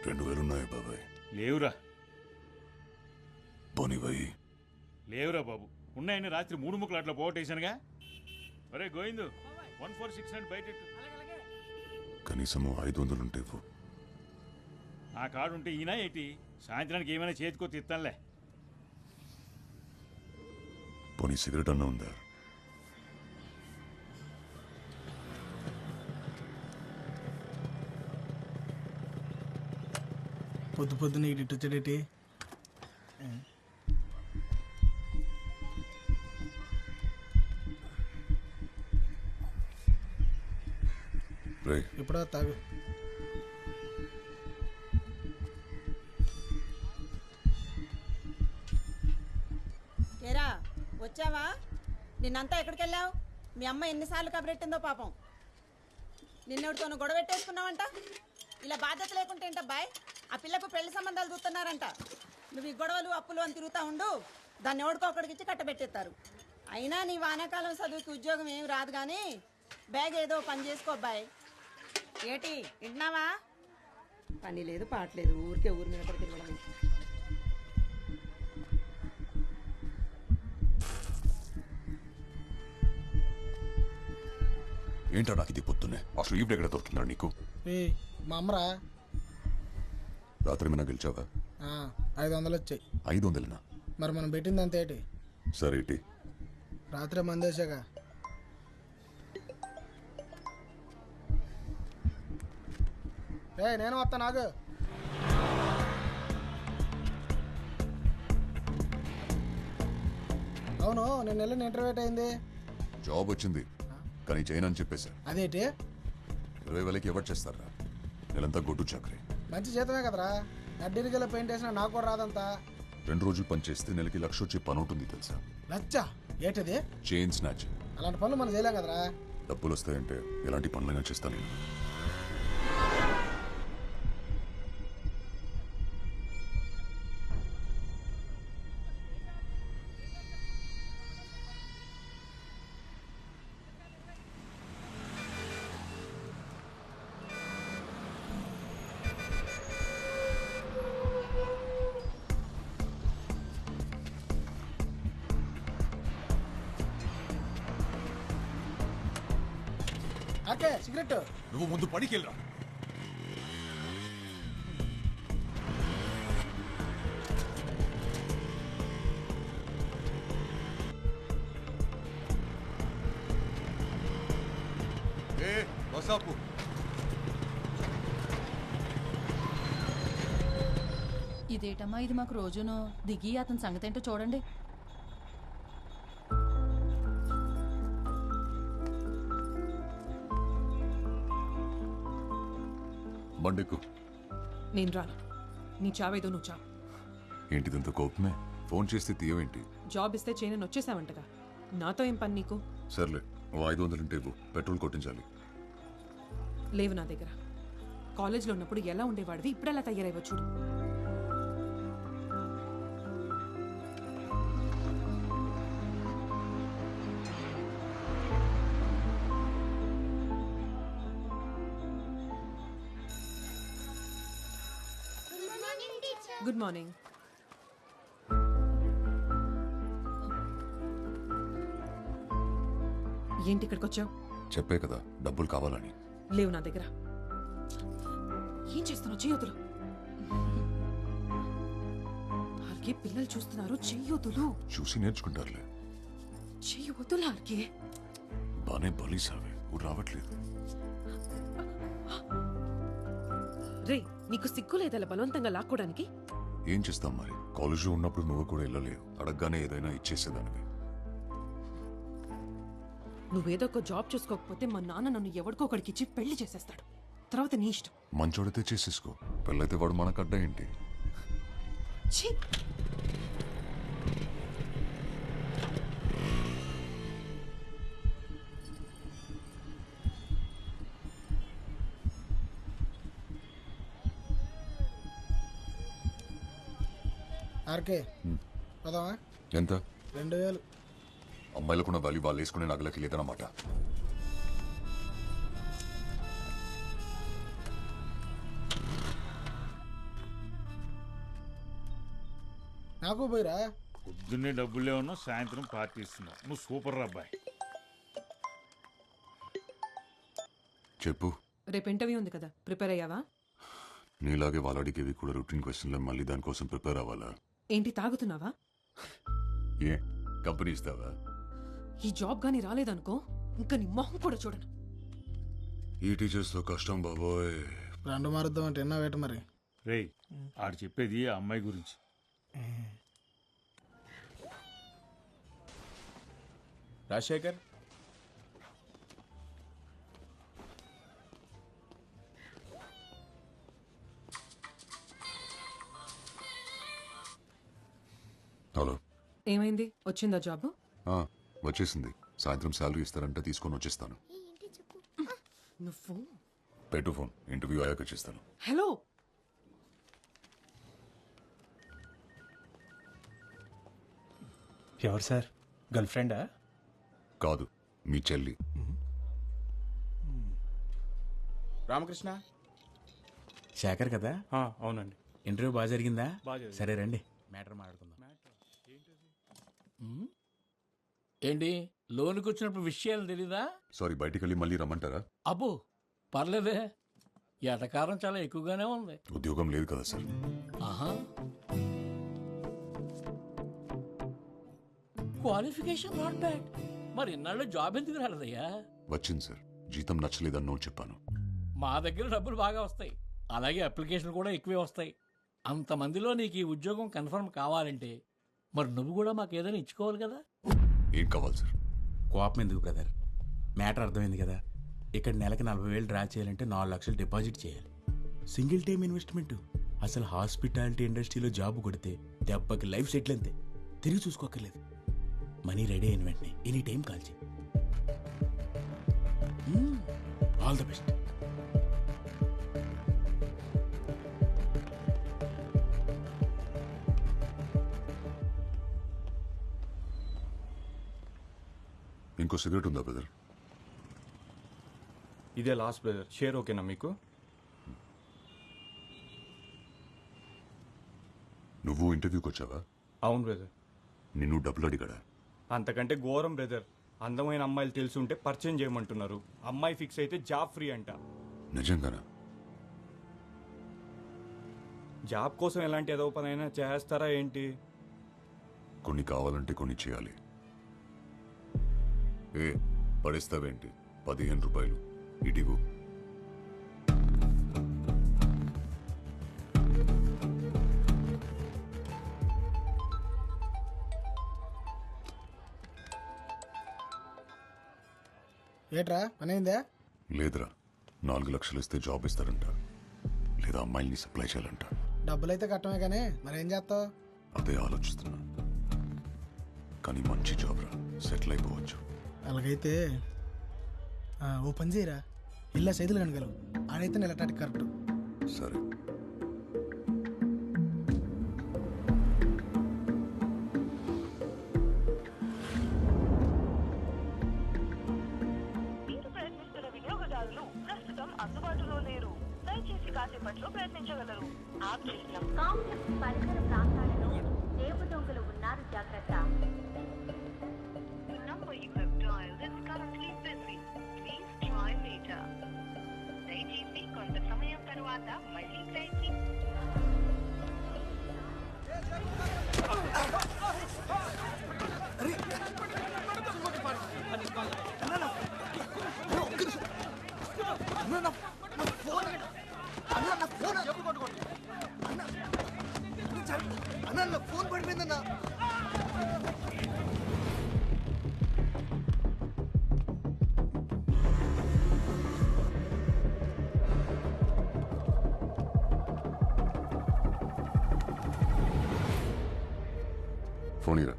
2000 ఉన్నాయి బాబాయ్. లేవురా. పోనీబాయి లేవురా బాబు, ఉన్నాయని రాత్రి 3 ముక్కలు అట్లా పోగొట్టేశానుగా. ఒరే గోవిందు, 146 బయట కనీసం 500 ఉంటే ఆ కార్డు ఉంటే ఈయన ఏంటి? సాయంత్రానికి ఏమైనా చేతికో తిత్తానులే. పోనీ సిగరెట్ అన్న ఉందా? పొద్దున ఇటు వచ్చాడేటి? ఇప్పుడు తాగు. ఏరా వచ్చావా? నిన్నంతా ఎక్కడికి వెళ్ళావు? మీ అమ్మ ఎన్నిసార్లు కబరెట్టిందో పాపం. నిన్నెవరితోనూ గొడవ పెట్టేసుకున్నావంట. ఇలా బాధ్యత లేకుంటే ఏంటబ్బాయ్? ఆ పిల్లకు పెళ్లి సంబంధాలు చూస్తున్నారంట. నువ్వు ఈ గొడవలు అప్పులు అని తిరుగుతూ ఉండు, దాన్ని ఎవడికో ఒకడికిచ్చి కట్టబెట్టేస్తారు. అయినా నీ వానాకాలం చదువుకి ఉద్యోగం ఏమి రాదు, కానీ బ్యాగ్ ఏదో పని చేసుకో అబ్బాయి. ఏటి వింటున్నావా? పని లేదు పాటలేదు, ఊరికే ఊరి మీద తిరగడం. ఏంటా నాకు ఇది పొద్దున్నే? అసలు ఇప్పుడు ఎక్కడ దొరుకుతున్నాడు నీకు? మా అమ్మరా రాత్రి ఏమైనా గెలిచావా? 500 వచ్చాయి. 500నా? మరి మనం పెట్టింది అంత ఏంటి? సరే ఏంటి? రాత్రి మందేశాక నేను వస్తా. నాకు అవును, నేను వెళ్ళిన ఇంటర్వ్యూ అయింది. జాబ్ వచ్చింది, కానీ చేయను అని చెప్పేశా. అదేంటి? 20,000కి ఎవరు చేస్తారా? నెలంతా గొడ్డు చాకరీ. మంచి జీతమే కదరా. అడ్డీరికెళ్ళి పెయింట్ వేసినా నాకు కూడా రాదంతా. 2 రోజులు పని చేస్తే నెలకి 1,00,000 వచ్చే పని ఉంటుంది తెలుసా? లచ్చ ఏంటిది? Chain snatch. అలాంటి పనులు మనం చేయలేం కదరా. డబ్బులు వస్తాయంటే ఎలాంటి పనులైనా చేస్తాను నేను. RK cigarette. నువ్వు ముందు పనికి వెళ్ళరా. వసాపు ఇదేటమ్మా ఇది మాకు రోజును దిగి అతని సంగతి ఏంటో చూడండి. బండెక్కు. నేను రాను. నీ చావేదో నువ్వు చావు. ఏంటిదంత కోపమే? ఫోన్ చేస్తే తీయవేంటి? జాబ్ ఇస్తే చేయనని వచ్చేసావంటగా. నాతో ఏం పని నీకు? సర్లే, ఓ 500 ఉంటే ఇవ్వు, పెట్రోల్ కొట్టించాలి. లేవు నా దగ్గర. కాలేజ్లో ఉన్నప్పుడు ఎలా ఉండేవాడివి, ఇప్పుడు ఎలా తయారైవో చూడు. Good morning. ఏంటి ఇక్కడికి వచ్చావు? చెప్పే కదా డబ్బులు కావాలని. లేవు నా దగ్గర. ఏం చేస్తున్నావు? చెయ్యొద్దులు. ఆర్కే పిల్లలు చూస్తున్నారు. చెయ్యొద్దులు. చూసి నేర్చుకుంటారులే. చెయ్యొద్దులు ఆర్కే. బానే బలీసావే, ఊరు రావట్లేదు. రే, నీకు సిగ్గు లేదలా బలవంతంగా లాక్కోడానికి? ఏం చేస్తాం మరి, కాలేజీలో ఉన్నప్పుడు నువ్వు కూడా వెళ్ళలేవు. అడగగానే ఏదైనా ఇచ్చేసేదానివి. నువ్వేదో ఒక జాబ్ చూసుకోకపోతే మా నాన్న నన్ను ఎవరికో ఒకడికి ఇచ్చి పెళ్లి చేసేస్తాడు. తర్వాత నీ ఇష్టం. మంచోడితే చేసేసుకో, పెళ్ళైతే వాడు మనకు అడ్డ ఏంటి? ఛీ! ఆర్కే పదవా? ఎంత? 2000. అమ్మాయిలకున్న వాల్యూ వాళ్ళు వేసుకునే నగలకి లేదన్నమాట. నాకు పోయిరా. పొద్దున్నే డబ్బులు లేవన్నా, సాయంత్రం పార్టీ ఇస్తున్నావు. నువ్వు సూపర్ అబ్బాయి. చెప్పు. రేపు ఇంటర్వ్యూ ఉంది కదా, ప్రిపేర్ అయ్యావా? నీలాగే వాళ్ళు అడిగేవి కూడా రొటీన్ క్వశ్చన్లు, మళ్ళీ దానికోసం ప్రిపేర్ అవ్వాలా? ఏంటి తాగుతున్నావా? ఏ కంపెనీ ఇస్తావా? ఈ జాబ్ గానీ రాలేదనుకో, ఇంకా నీ మొహం కూడా చూడను. ఈ టీచర్స్ తో కష్టం బాబోయ్. రెండు మారుద్దాం అంటే ఎన్నో వేట మరి. రేయ్, ఆడు చెప్పేది ఆ అమ్మాయి గురించి. రాజశేఖర్, హలో. ఏమైంది? వచ్చిందా జాబ్? వచ్చేసింది. సాయంత్రం శాలరీ ఇస్తారంటే తీసుకొని వచ్చేస్తాను. నువ్వు పెట్టు ఫోన్, ఇంటర్వ్యూ అయ్యాక చేస్తాను. హలో. ఎవరు సార్? గర్ల్ ఫ్రెండా? కాదు, మీ చెల్లి. రామకృష్ణ, శేఖర్ కదా? అవునండి. ఇంటర్వ్యూ బాగా జరిగిందా? బాగా జరిగింది. సరే రండి, మ్యాటర్ మాట్లాడుకుందాం. ఏంటి, లోనికి వచ్చినప్పుడు విషయాలు తెలీదా? సారీ, బయటికి వెళ్ళి మళ్ళీ రమ్మంటారా? అబ్బో పర్లేదే, ఎటకారం చాలా ఎక్కువగానే ఉంది. ఉద్యోగం లేదు కదా సార్. ఆహా, క్వాలిఫికేషన్ నాట్ బ్యాడ్. మరి ఇన్నాళ్ళు జాబ్ ఎందుకు రాలేదయ్యా? వచ్చింది సార్, జీతం నచ్చలేదని నో చెప్పాను. మా దగ్గర డబ్బులు బాగా వస్తాయి, అలాగే అప్లికేషన్ కూడా ఎక్కువే వస్తాయి. అంతమందిలో నీకు ఈ ఉద్యోగం కన్ఫర్మ్ కావాలంటే మరి నువ్వు కూడా మాకు ఏదైనా ఇచ్చుకోవాలి కదా. ఏం కావాలి సార్? కోపం ఎందుకు బ్రదర్, మ్యాటర్ అర్థమైంది కదా. ఇక్కడ నెలకి 40,000 డ్రా చేయాలంటే 4 లక్షలు డిపాజిట్ చేయాలి. Single time investment. అసలు హాస్పిటాలిటీ ఇండస్ట్రీలో జాబ్ కొడితే దెబ్బకి లైఫ్ సెటిల్ అంతే, తిరిగి చూసుకోక్కర్లేదు. మనీ రెడీ అయిన వెంటనే ఎనీ టైం కాల్ చేయి. All the best. ఇంకో సిగరెట్ ఉందా బ్రదర్? ఇదే లాస్ట్ బ్రదర్. షేర్ ఓకేనా మీకు? నువ్వు ఇంటర్వ్యూకి వచ్చావా? అవును బ్రదర్. నిన్ను డబ్బులు అడిగాడా? అంతకంటే ఘోరం బ్రదర్. అందమైన అమ్మాయిలు తెలిసి ఉంటే పరిచయం చేయమంటున్నారు. అమ్మాయి ఫిక్స్ అయితే జాబ్ ఫ్రీ అంట. నిజంగానా? జాబ్ కోసం ఎలాంటి ఏదో పనైనా చేస్తారా ఏంటి? కొన్ని కావాలంటే కొన్ని చేయాలి. ఏ పడేస్తావేంటి? 15 రూపాయలు ఇడిగు. ఏట్రా పని అయిందా? లేదురా, 4 లక్షలు ఇస్తే జాబ్ ఇస్తారంట, లేదా అమ్మాయిల్ని సప్లై చేయాలంట. డబ్బులైతే కట్టమే కానీ మరేం చేస్తావు? అదే ఆలోచిస్తున్నా. కానీ మంచి జాబ్ రా, సెటిల్ అయిపోవచ్చు. అలాగైతే ఓ పని చేయరా, ఇల్లా సైదులు కనగలవు, ఆడైతే నెలటాటికి కరెక్ట్. సరే. మీరు ప్రయత్నిస్తున్న వినియోగదారులు ప్రస్తుతం అందుబాటులో లేరు. దయచేసి కాసేపట్లో ప్రయత్నించగలరు. కాంప్లెక్స్ పరిసర ప్రాంతాలలో దేవు దొంగలు ఉన్నారు, జాగ్రత్త. The number you have dialed is currently busy. Please try later. దయచేసి కొంత సమయం తర్వాత మళ్ళీ ప్రయత్నించండి. ఫోన్ పడిపోయిందన్నా. ఫోన్ ఇరా.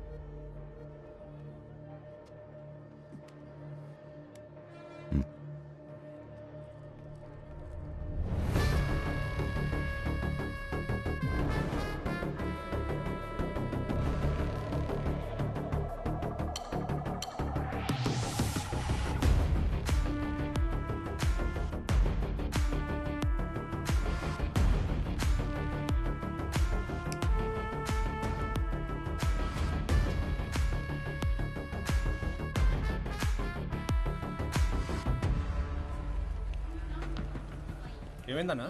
ఏమైందన్నా?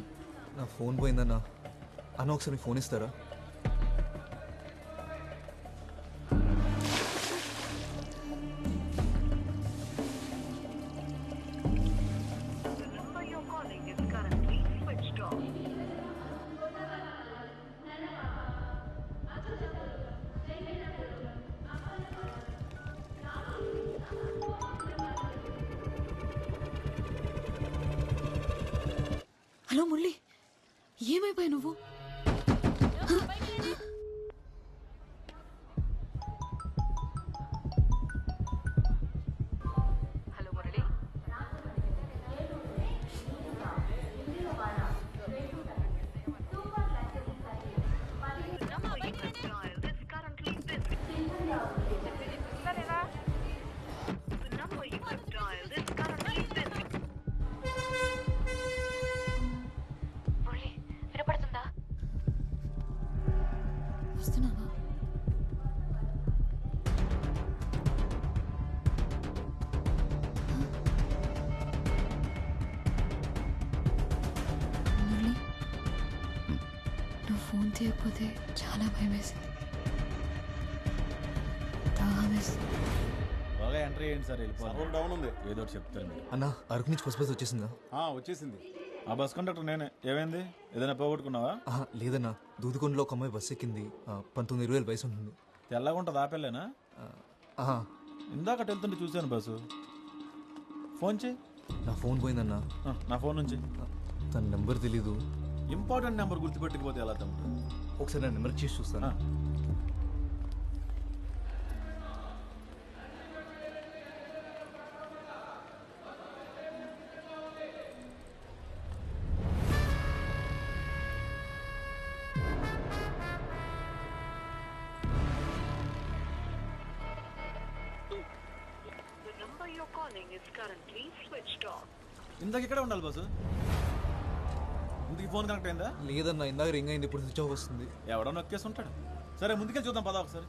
నా ఫోన్ పోయిందన్నా. అన్న ఒకసారి ఫోన్ ఇస్తారా? హలో మురళి, ఏమైపోయావు నువ్వు? హలో మురళి. వినపడుతుందా? వస్తున్నావా? మురళి, నువ్వు ఫోన్ తీయకపోతే చాలా భయం వేసింది. దాహం వేసింది. బాగా ఎంట్రీ అయ్యండి సార్, వెళ్ళిపోవాలి. డౌన్ ఉంది, ఏదో ఒకటి చెప్తారు మీరు. అన్న అరకు నుంచి ఫస్ట్ బస్ వచ్చేసిందా? వచ్చేసింది. ఆ బస్ కండక్టర్ నేనే. ఏమైంది, ఏదైనా పోగొట్టుకున్నావా? లేదన్నా, దూదుకొండలో ఒక అమ్మాయి బస్ ఎక్కింది. 19-20 వయసు ఉంటుంది. తెల్లగా ఉంటుంది, ఆపేలేనా? ఇందాక వెళ్తుంటే చూశాను బస్సు. ఫోన్ చేయి. నా ఫోన్ పోయిందన్నా. నా ఫోన్ నుంచి. తన నెంబర్ తెలీదు. ఇంపార్టెంట్ నెంబర్ గుర్తుపెట్టకపోతే ఎలా తమ్ముడు? ఒకసారి నా నెంబర్ చేసి చూస్తాను. ఇందాక ఇక్కడే ఉండాలి బస్సు. ఇందుకు ఫోన్ కనెక్ట్ అయిందా? లేదన్నా, ఇందాక రింగ్ అయింది, ఇప్పుడు స్విచ్ ఆఫ్ వస్తుంది. ఎవడో నొక్కేసి ఉంటాడు. సరే ముందుకెళ్ళి చూద్దాం పదా ఒకసారి.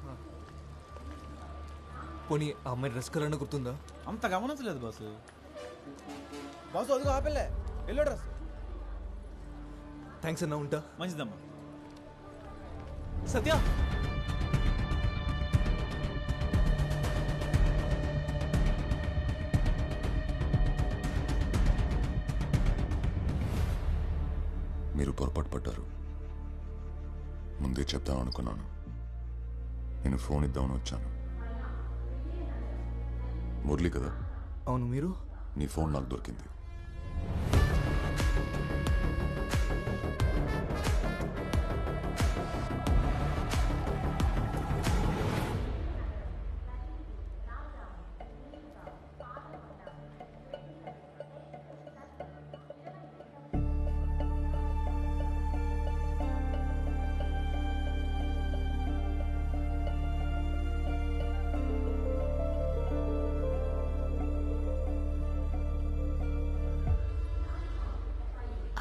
పోనీ ఆ అమ్మాయి డ్రెస్ కలర్ అన్న గుర్తుందా? అంత గమనించలేదు బాసు. బాసు అదిగో ఆపెళ్ళే ఎల్లో డ్రెస్. థ్యాంక్స్ అన్న, ఉంటా. మంచిదమ్మా. సత్య మీరు పొరపాటు పడ్డారు. ముందే చెప్దాం అనుకున్నాను. నేను ఫోన్ ఇద్దామని వచ్చాను. మురళి కదా? అవును. మీరు? నీ ఫోన్ నాకు దొరికింది.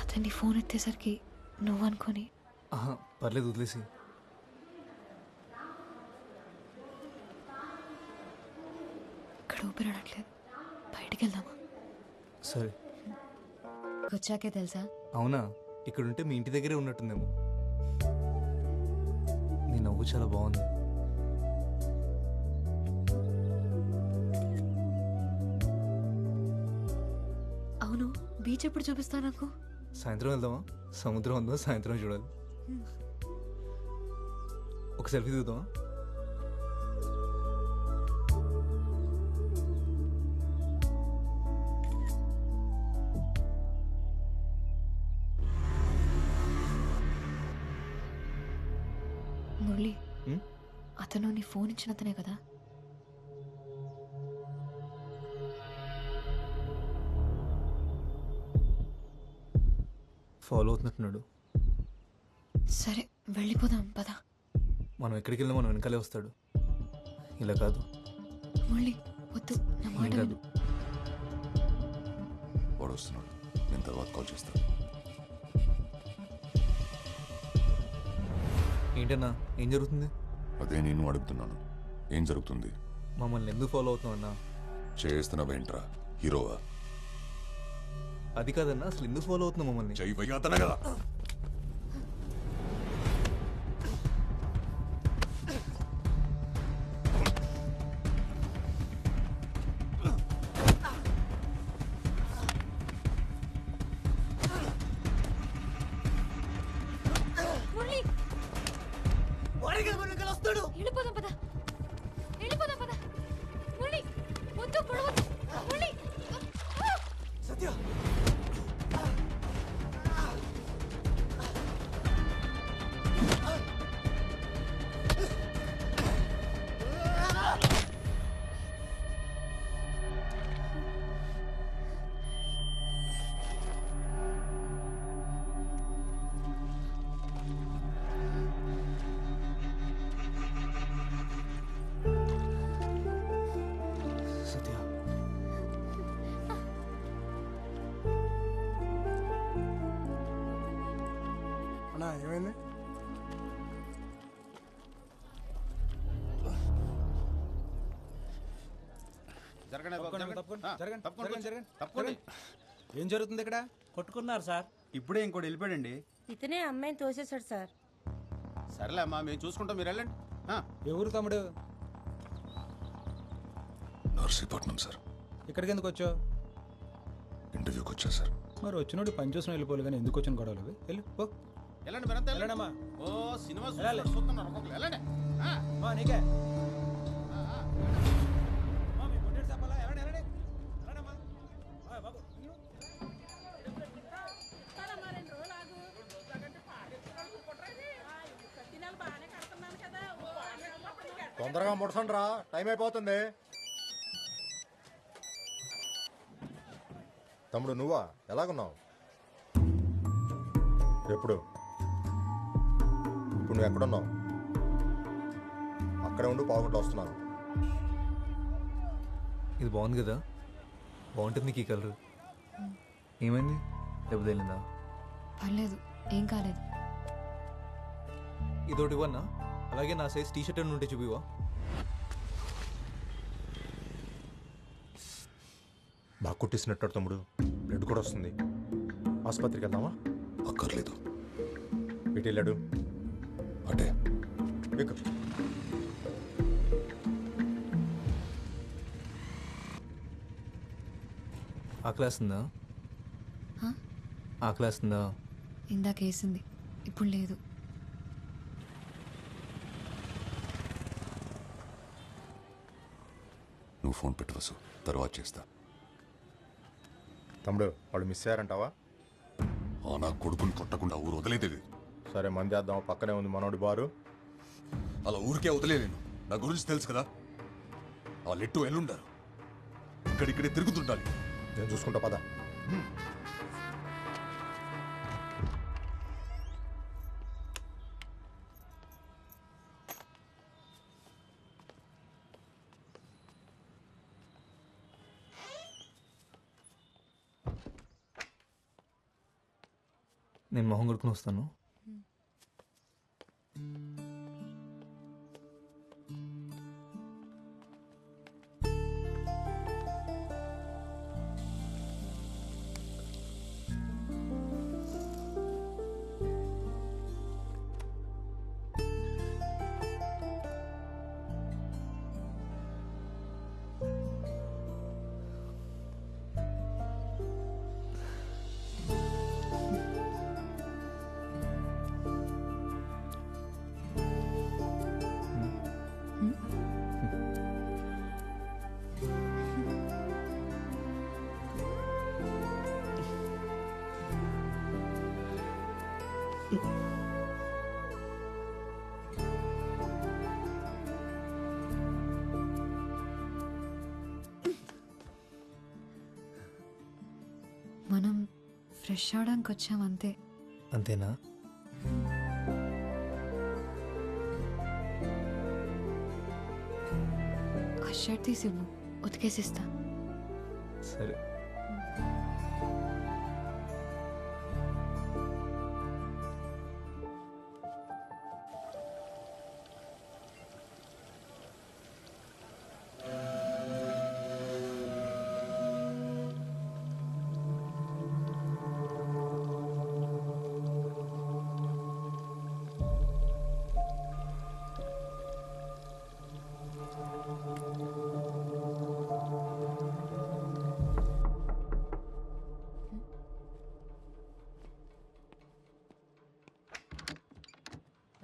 అతన్ని ఫోన్ ఎత్తేసరికి నువ్వు అనుకొని. పర్లేదు, వదిలేసి. ఇక్కడ ఊపిరాడట్లేదు, బయటికి వెళ్దామా? సరే. వచ్చాకే తెలుసా? అవునా? ఇక్కడుంటే మీ ఇంటి దగ్గరే ఉన్నట్టుందేమో. నీ నవ్వు చాలా బాగుంది. అవును, బీచ్ ఎప్పుడు చూపిస్తా నాకు? సాయంత్రం వెళ్దామా? సముద్రం ఉందో సాయంత్రం చూడాలి. ఒక సెల్ఫీ దిగుదామా? మురళి, అతను నీ ఫోన్ ఇచ్చినతనే కదా? ఫాలో అవుతున్నట్టున్నాడు. సరే వెళ్ళిపోదాం పద. మనం ఎక్కడికి వెళ్ళినా మనం వెనకాలే వస్తాడు. ఇలా కాదు. మురళి వద్దు, నా మాట విను. వాడు వస్తున్నాడు, నేను తర్వాత కాల్ చేస్తాను. ఏంటన్నా, ఏం జరుగుతుంది? అదే నేను అడుగుతున్నాను, ఏం జరుగుతుంది? మమ్మల్ని ఎందుకు ఫాలో అవుతున్నావు అన్నా? చేస్తున్నావేంట్రా, హీరోవా? అది కాదన్నా, అసలు ఎందుకు ఫాలో అవుతున్నావు మమ్మల్ని? చెయ్యతనే కదా. వెళ్ళిపోదాం పద, వెళ్ళిపోదాం పద. మురళి వద్దు, పొడవద్దు. మురళి సత్య. అన్నా ఏమైంది? ఏం జరుగుతుంది ఇక్కడ? కొట్టుకున్నారు సార్. ఇప్పుడే ఇంకోటి వెళ్ళిపోయాడండి. ఇతనే అమ్మాయిని తోసేశాడు సార్. సరేలే అమ్మా, మేము చూసుకుంటాం, మీరు వెళ్ళండి. ఎవరు తమ్ముడు? నర్సీపట్నం సార్. ఇక్కడికి ఎందుకు వచ్చావు? ఇంటర్వ్యూకి వచ్చా సార్. మరి వచ్చినోడు పని చూసిన వెళ్ళిపోవాలి కానీ ఎందుకు వచ్చిన గొడవలు? వెళ్ళి పో. వెళ్ళండి మీరంతా వెళ్ళండమ్మా. ఓ సినిమా చూస్తున్నారు ఒక్కొక్కరు, వెళ్ళండి. నీకే తొందరగా ముడసండి రా, టైం అయిపోతుంది. తమ్ముడు నువ్వా? ఎలాగున్నావు? ఎప్పుడు? ఇప్పుడు నువ్వు ఎక్కడున్నావు? అక్కడే ఉండి పావుగంట వస్తున్నాను. ఇది బాగుంది కదా, బాగుంటుంది నీకు ఈ కలర్. ఏమైంది, దెబ్బ తగిలిందా? పర్లేదు, ఏం కాలేదు. ఇదోటి ఇవ్వన్నా, అలాగే నా సైజ్ టీ షర్ట్ అని ఉంటే చూపివా? బాగా కుట్టేసినట్టు తమ్ముడు, బ్లడ్ కూడా వస్తుంది. ఆసుపత్రికి వెళ్దామా? అక్కర్లేదు. ఇటు వెళ్ళాడు అటే ఎక్కు. ఆకలేస్తుందా? ఆకలేస్తుందా? ఇందాక వేసింది, ఇప్పుడు లేదు. నువ్వు ఫోన్ పెట్టు వసు, తర్వాత చేస్తా. తమ్ముడు వాళ్ళు మిస్ అయ్యారంటావా? నా కొడుకుని కొట్టకుండా ఊరు వదిలేదు. సరే మంది చేద్దాం, పక్కనే ఉంది మనోడి బారు. అలా ఊరికే వదిలేను, నా గురించి తెలుసు కదా. ఆ లెట్టు ఎల్లుండారు, ఇక్కడిక్కడే తిరుగుతుండాలి. నేను చూసుకుంటా పద. నేను మొహం కొడుకుని వస్తాను. మనం ఫ్రెష్ అవడానికి వచ్చాం అంతే. అంతేనా? ఆ షర్ట్ తీసి ఇవ్వు, ఉతికేసిస్తా. సరే.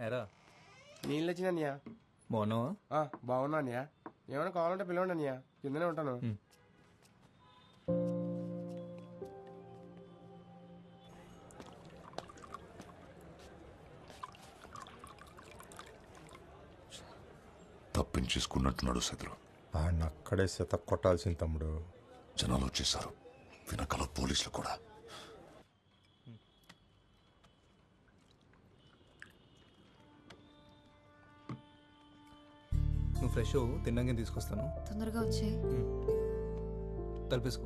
ఎరా నీళ్ళు వచ్చినయ్యా. బాగున్నావా? బాగున్నా అన్నయ్య. ఏమైనా కావాలంటే పిలవండి అన్నయ్య, కిందనే ఉంటాను. తప్పించేసుకున్నట్టున్నాడు శత్రు. అక్కడే శత కొట్టాల్సింది తమ్ముడు. జనాలు వచ్చేసారు, వెనకాల పోలీసులు కూడా. నువ్వు ఫ్రెష్ తిన్నాక తీసుకొస్తాను. తొందరగా వచ్చే. తలపేసుకో.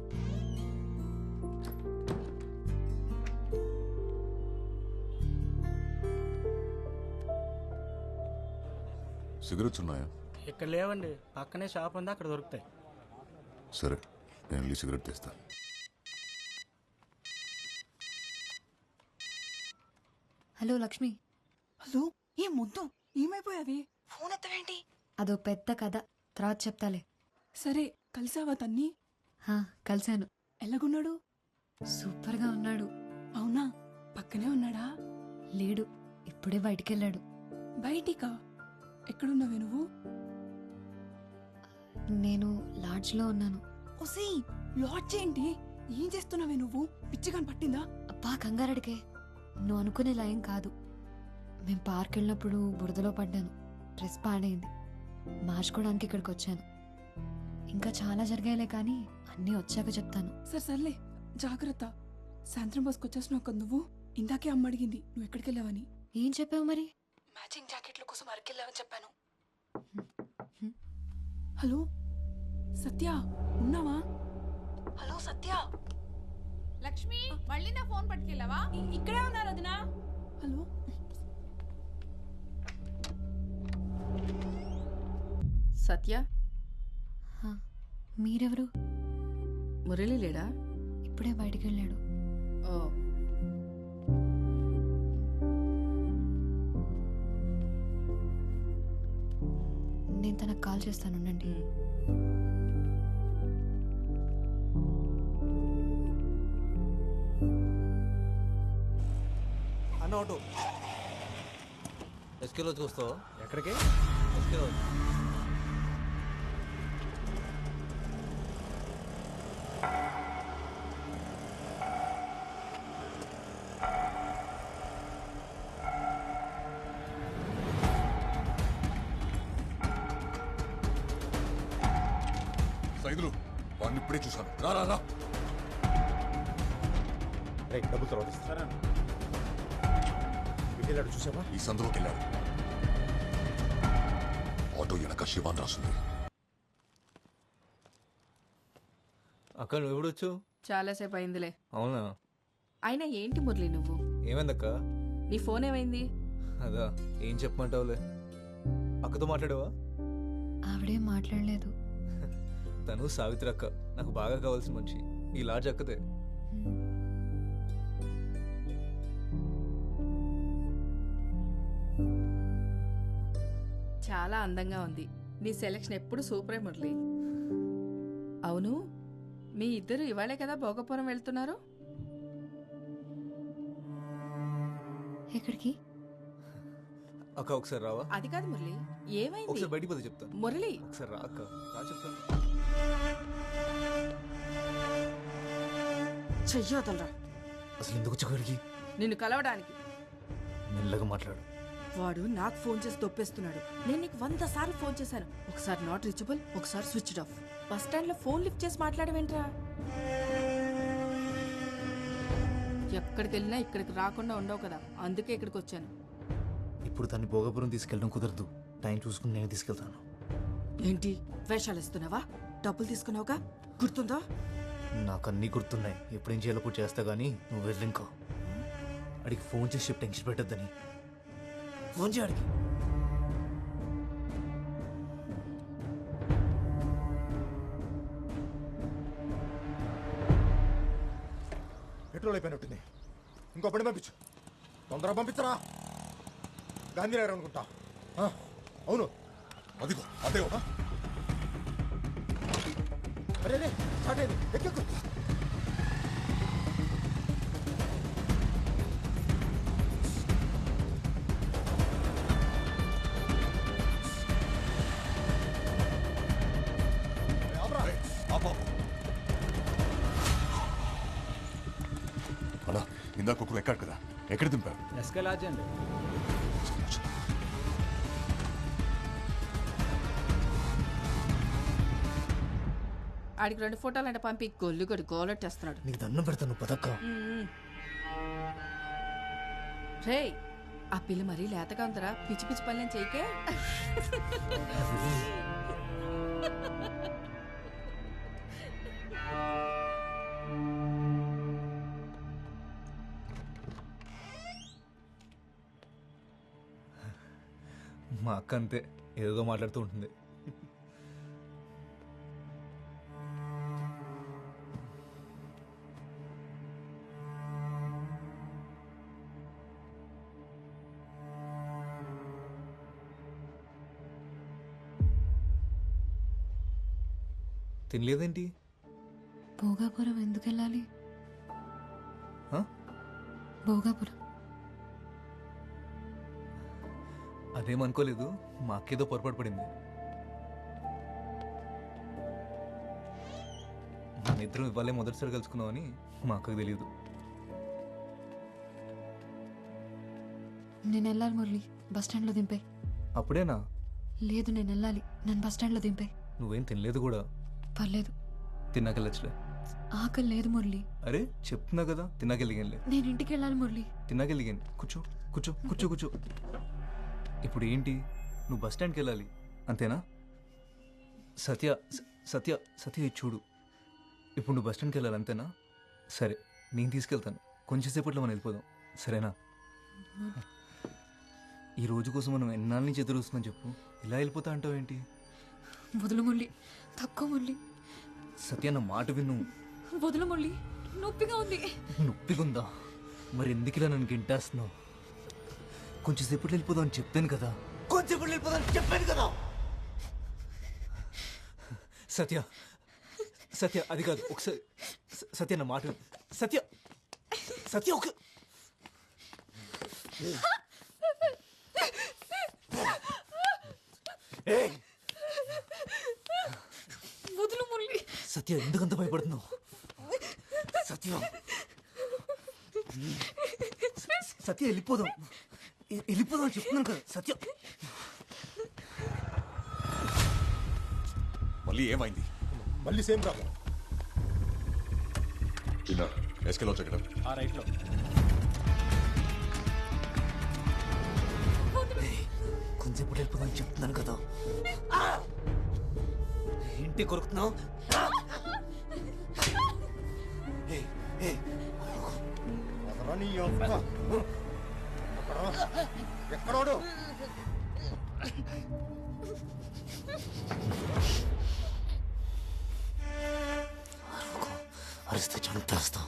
సిగరెట్స్ ఉన్నాయా? ఇక్కడ లేవండి, పక్కనే షాప్ ఉంది, అక్కడ దొరుకుతాయి. సరే, నేను వెళ్ళి సిగరెట్ తెస్తా. హలో లక్ష్మి. హలో, ఏం ముద్దు ఏమైపోయావి? ఫోన్ ఎత్తవేంటి? అదో పెద్ద కథ, తర్వాత చెప్తాలే. సరే, కలిసావా తన్ని? కలిశాను. ఎలాగున్నాడు? సూపర్గా ఉన్నాడు. అవునా? పక్కనే ఉన్నాడా? లేడు, ఇప్పుడే బయటికెళ్ళాడు. బయటికా? ఎక్కడున్నావే నువ్వు? నేను లాడ్జ్లో ఉన్నాను. ఒసే, లాడ్జ్ ఏంటి? ఏం చేస్తున్నావే నువ్వు? పిచ్చిగాని పట్టిందా? అబ్బా కంగారడికే, నువ్వు అనుకునేలా ఏం కాదు. మేము పార్క్ వెళ్ళినప్పుడు బురదలో పడ్డాను, డ్రెస్ పాడైంది, మార్చుకోవడానికి ఇక్కడికి వచ్చాను. ఇంకా చాలా జరిగాయిలే, కానీ అన్నీ వచ్చాక చెప్తాను. సర్లే, జాగ్రత్త. సాయంత్రం బస్కి వచ్చేసినావు కదా నువ్వు. ఇందాకే అమ్మ అడిగింది నువ్వు ఎక్కడికి వెళ్ళావని. ఏం చెప్పావు మరి? మ్యాచింగ్ జాకెట్ల కోసం అరకెళ్ళావని చెప్పాను. హలో సత్య, ఉన్నావా? హలో సత్య. లక్ష్మి, మళ్ళీ నా ఫోన్ పట్టుకెళ్ళావా? ఇక్కడే ఉన్నారు వదినా. హలో సత్య, మీరెవరు? మురళి లేడా? ఇప్పుడే బయటికి వెళ్ళాడు. ఓ, నేను తనకు కాల్ చేస్తాను, ఉండండి. అన్న ఆటో ఎస్కే రోజుకి వస్తావా? ఎక్కడికి? ఎస్కే రోజు. సైదులు వాడిని ఇప్పుడే చూశాను. రా రా రా. డబ్బులు తర్వాత ఇస్తా. వెళ్ళాడు చూసావా? ఈ సందులోకి వెళ్ళాడు. ఆటో వెనక శివాన్ రాసింది. అక్క నువ్వు ఎప్పుడు వచ్చావు? చాలాసేపు అయిందిలే. అవునా? అయినా ఏంటి మురళి నువ్వు? ఏమైందక్క? నీ ఫోన్ ఏమైంది? అదా ఏం చెప్పమంటావులే. అక్కతో మాట్లాడావా? ఆవిడేం మాట్లాడలేదు. తను సావిత్రి అక్క, నాకు బాగా కావాల్సిన మనిషి. ఈ లాడ్జ్ అక్కదే. చాలా అందంగా ఉంది. నీ సెలక్షన్ ఎప్పుడు సూపరే మురళి. అవును, మీ ఇద్దరు ఇవాళే కదా భోగపురం వెళ్తున్నారు? ఎక్కడికి? అక్క ఒకసారి రావా? అది కాదు మురళి, ఏమైంది? ఒకసారి బయటికి పోతే చెప్తాను. మురళి ఒకసారి రా అక్క, రా చెప్తాను. చెయ్యొదలరా. అసలు ఎందుకు వచ్చి నిన్ను కలవడానికి. మెల్లగా మాట్లాడు. వాడు నాకు ఫోన్ చేసి దొప్పేస్తున్నాడు. నేను నీకు 100 సార్లు ఫోన్ చేశాను. ఒకసారి నాట్ రీచబుల్, ఒకసారి స్విచ్డ్ ఆఫ్. బస్ స్టాండ్ లో ఫోన్ లిఫ్ట్ చేసి మాట్లాడవేంట్రా? ఎక్కడికి వెళ్ళినా ఇక్కడికి రాకుండా ఉండవు కదా, అందుకే ఇక్కడికి వచ్చాను. ఇప్పుడు తన్ని భోగపురం తీసుకెళ్ళడం కుదరదు. టైం చూసుకుని నేను తీసుకెళ్తాను. ఏంటి వేషాలు ఇస్తున్నావా? డబ్బులు తీసుకున్నావుగా, గుర్తుందా? నాకు అన్నీ గుర్తున్నాయి. ఎప్పుడేం చేయాలో కూడా చేస్తా కానీ నువ్వు వెళ్ళి ఇంకో అడిగి ఫోన్ చేసి చెప్పి టెన్షన్ పెట్టద్దని. ఫోన్ చేయడికి. పెట్రోల్ అయిపోయినట్టుంది. ఇంకో బండి పంపించు. తొందరగా పంపించరా. గాంధీనగర్ అనుకుంటా. అవును, అదిగో అదే. అరే రే, స్టార్ట్ అయింది. ఎక్కెక్కు. అలా ఇందాక ఒకరు ఎక్కాడు కదా, ఎక్కడ దింపారు? ఎస్కే లాడ్జ్ అండి. ఆడికి 2 ఫోటోలు అంటే పంపి గొల్లుగొడి గోలెట్టేస్తున్నాడు. నీకు దండం పెడతాను పదక్క. రే, ఆ పిల్ల మరీ లేతగా ఉందరా. పిచ్చి పిచ్చి పనులేం చేయకే. మా అక్క అంతే, ఏదో మాట్లాడుతూ ఉంటుంది. తినలేదేంటి? భోగాపురం ఎందుకు వెళ్ళాలి? భోగాపురం అదేమనుకోలేదు. మా అక్కేదో పొరపాటు పడింది. మన ఇద్దరం ఇవ్వాలే మొదటిసారి కలుసుకున్నామని మా అక్కకు తెలియదు. నేను వెళ్ళాలి మురళి, బస్ స్టాండ్లో దింపే. అప్పుడేనా? లేదు, నేను వెళ్ళాలి. నన్ను బస్ స్టాండ్లో దింపే. నువ్వేం తినలేదు కూడా. పర్లేదు, తిన్నాకెళ్ళచ్చులే. ఆకలి లేదు మురళి. అరే చెప్తున్నా కదా, తిన్నాకెళ్ళిగానులే. నేను ఇంటికి వెళ్ళాలి మురళి. తిన్నాకెళ్ళిగాను. కూర్చో కూర్చో కూర్చో కూర్చో. ఇప్పుడు ఏంటి? నువ్వు బస్ స్టాండ్కి వెళ్ళాలి అంతేనా? సత్య సత్య సత్య ఇది చూడు. ఇప్పుడు నువ్వు బస్ స్టాండ్కి వెళ్ళాలి అంతేనా? సరే, నేను తీసుకెళ్తాను. కొంచెం సేపట్లో మనం వెళ్ళిపోదాం, సరేనా? ఈ రోజు కోసం మనం ఎన్నాళ్ళ నుంచి ఎదురు చూస్తున్నాం చెప్పు. ఇలా వెళ్ళిపోతా అంటావు ఏంటి? వదులు మురళి, తక్కువ మురళి. సత్య నా మాట విను. వదులు మురళి, నొప్పిగా ఉంది. నొప్పిగుందా? మరి ఎందుకులా నన్ను గింటేస్తున్నావు? కొంచెం సేపట్లో వెళ్ళిపోదాం అని చెప్పాను కదా. సత్య, సత్య అది కాదు, ఒకసారి సత్య నా మాట విను. సత్య, సత్య ఒక వదులు మురళి. సత్య ఎందుకంత భయపడుతున్నావు? సత్య, సత్య వెళ్ళిపోదాం, వెళ్ళిపోదాం అని చెప్తున్నాను కదా. సత్య మళ్ళీ ఏమైంది? మళ్ళీ సేమ్ ప్రాబ్లం. చిన్న ఎస్కెలో చెక్కడం ఆ రైట్లో. కొంచెం వెళ్ళిపోదాం అని చెప్తున్నాను కదా. ఏంటి కొరుకుతున్నావు? ఎక్కడోడు? అరిస్తే చంపేస్తాం.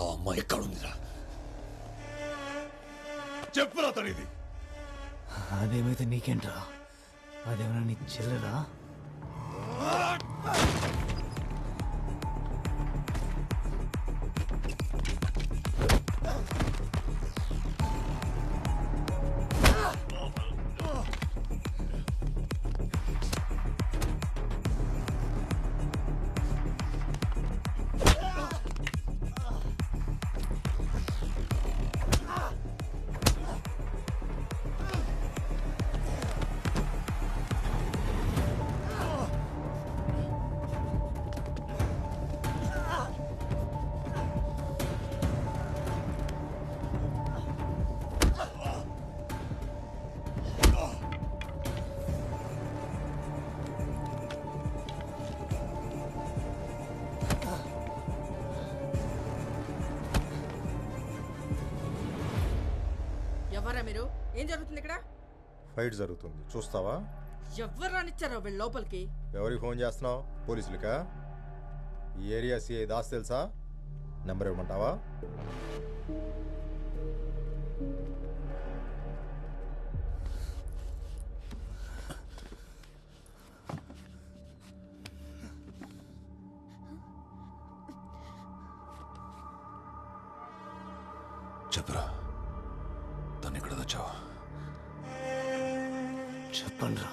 ఆ అమ్మాయి ఎక్కడుందిరా? చెప్పురా తనిది. అదేమైతే నీకేంట్రా? అదేమన్నా నీ చెల్లెలా? ఎవరా మీరు? ఏం జరుగుతుంది ఇక్కడ? ఫైట్ జరుగుతుంది, చూస్తావా? ఎవరు రానిచ్చారో వీళ్ళ లోపలికి? ఎవరికి ఫోన్ చేస్తున్నావు? పోలీసులకా? ఈ ఏరియా సిఐ దాస్ తెలుసా? నెంబర్ ఇవ్వమంటావా? చెప్పరా, తను ఎక్కడ వచ్చావా? చెప్పండి రా.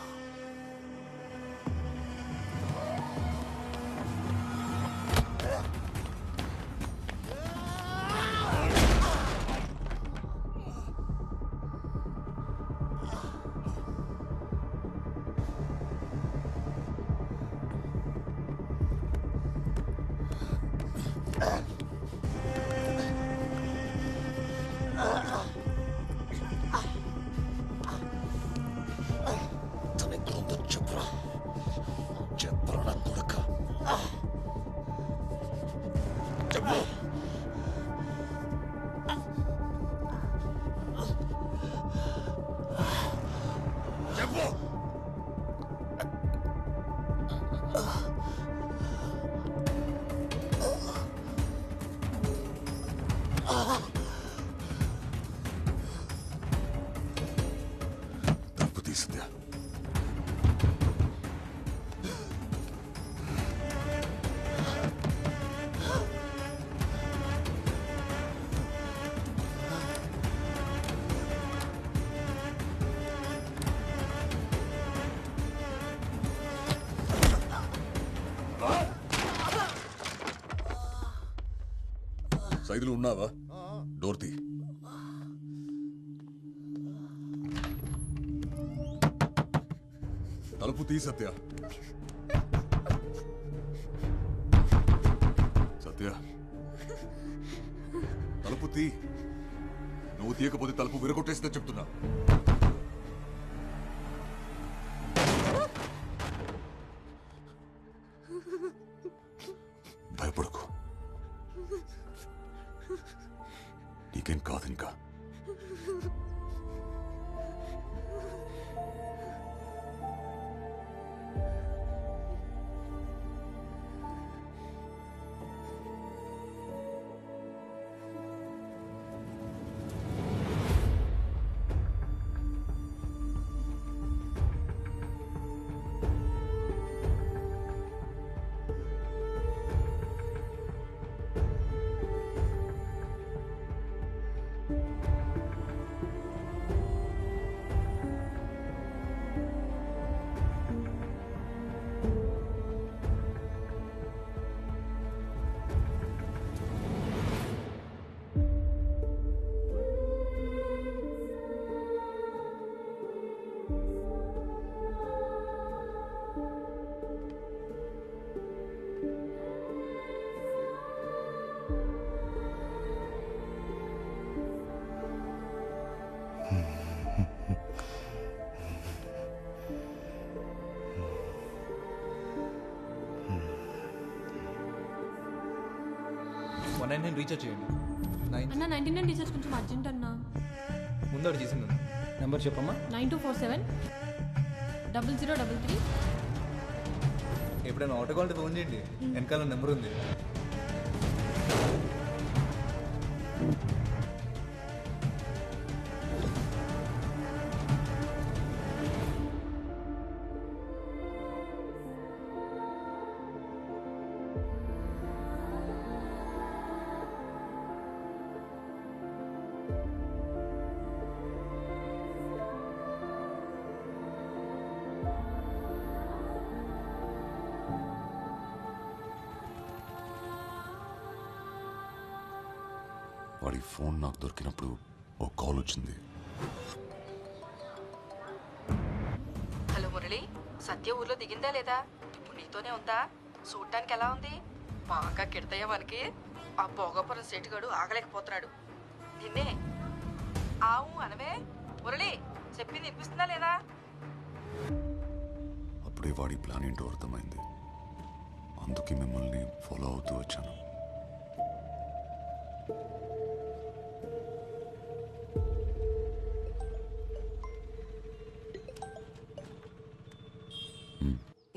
సైదులు ఉన్నావా? డోర్ తీ. తలుపు తీ సత్య. సత్య తలుపు తీ. నువ్వు తీయకపోతే తలుపు విరగొట్టేస్తే చెప్తున్నా. భయపడకు, నీకేం కాదు. ఇంకా నేను రీఛార్జ్ చేయండి. అన్న 99 రీఛార్జ్ కొంచెం అర్జెంట్ అన్నా. ముందు అక్కడ చేసింది నెంబర్ చెప్పమ్మా. 9247 0033. ఎప్పుడైనా ఆటో కాల్ ఫోన్ చేయండి, వెనకాల నెంబర్ ఉంది. వాడి ఫోన్ నాకు దొరికినప్పుడు ఓ కాల్ వచ్చింది. హలో మురళి, సత్య ఊర్లో దిగిందా లేదా? ఇప్పుడు నీతోనే ఉందా? చూడటానికి ఎలా ఉంది? బాగా కిడతయ్యా మనకి. ఆ భోగపురం సేటుగాడు ఆగలేకపోతున్నాడు. నిన్నే ఆవు అనవే. మురళి చెప్పింది వినిపిస్తుందా లేదా? అప్పుడే వాడి ప్లాన్ ఏంటో అర్థమైంది. అందుకే మిమ్మల్ని ఫాలో అవుతూ వచ్చాను.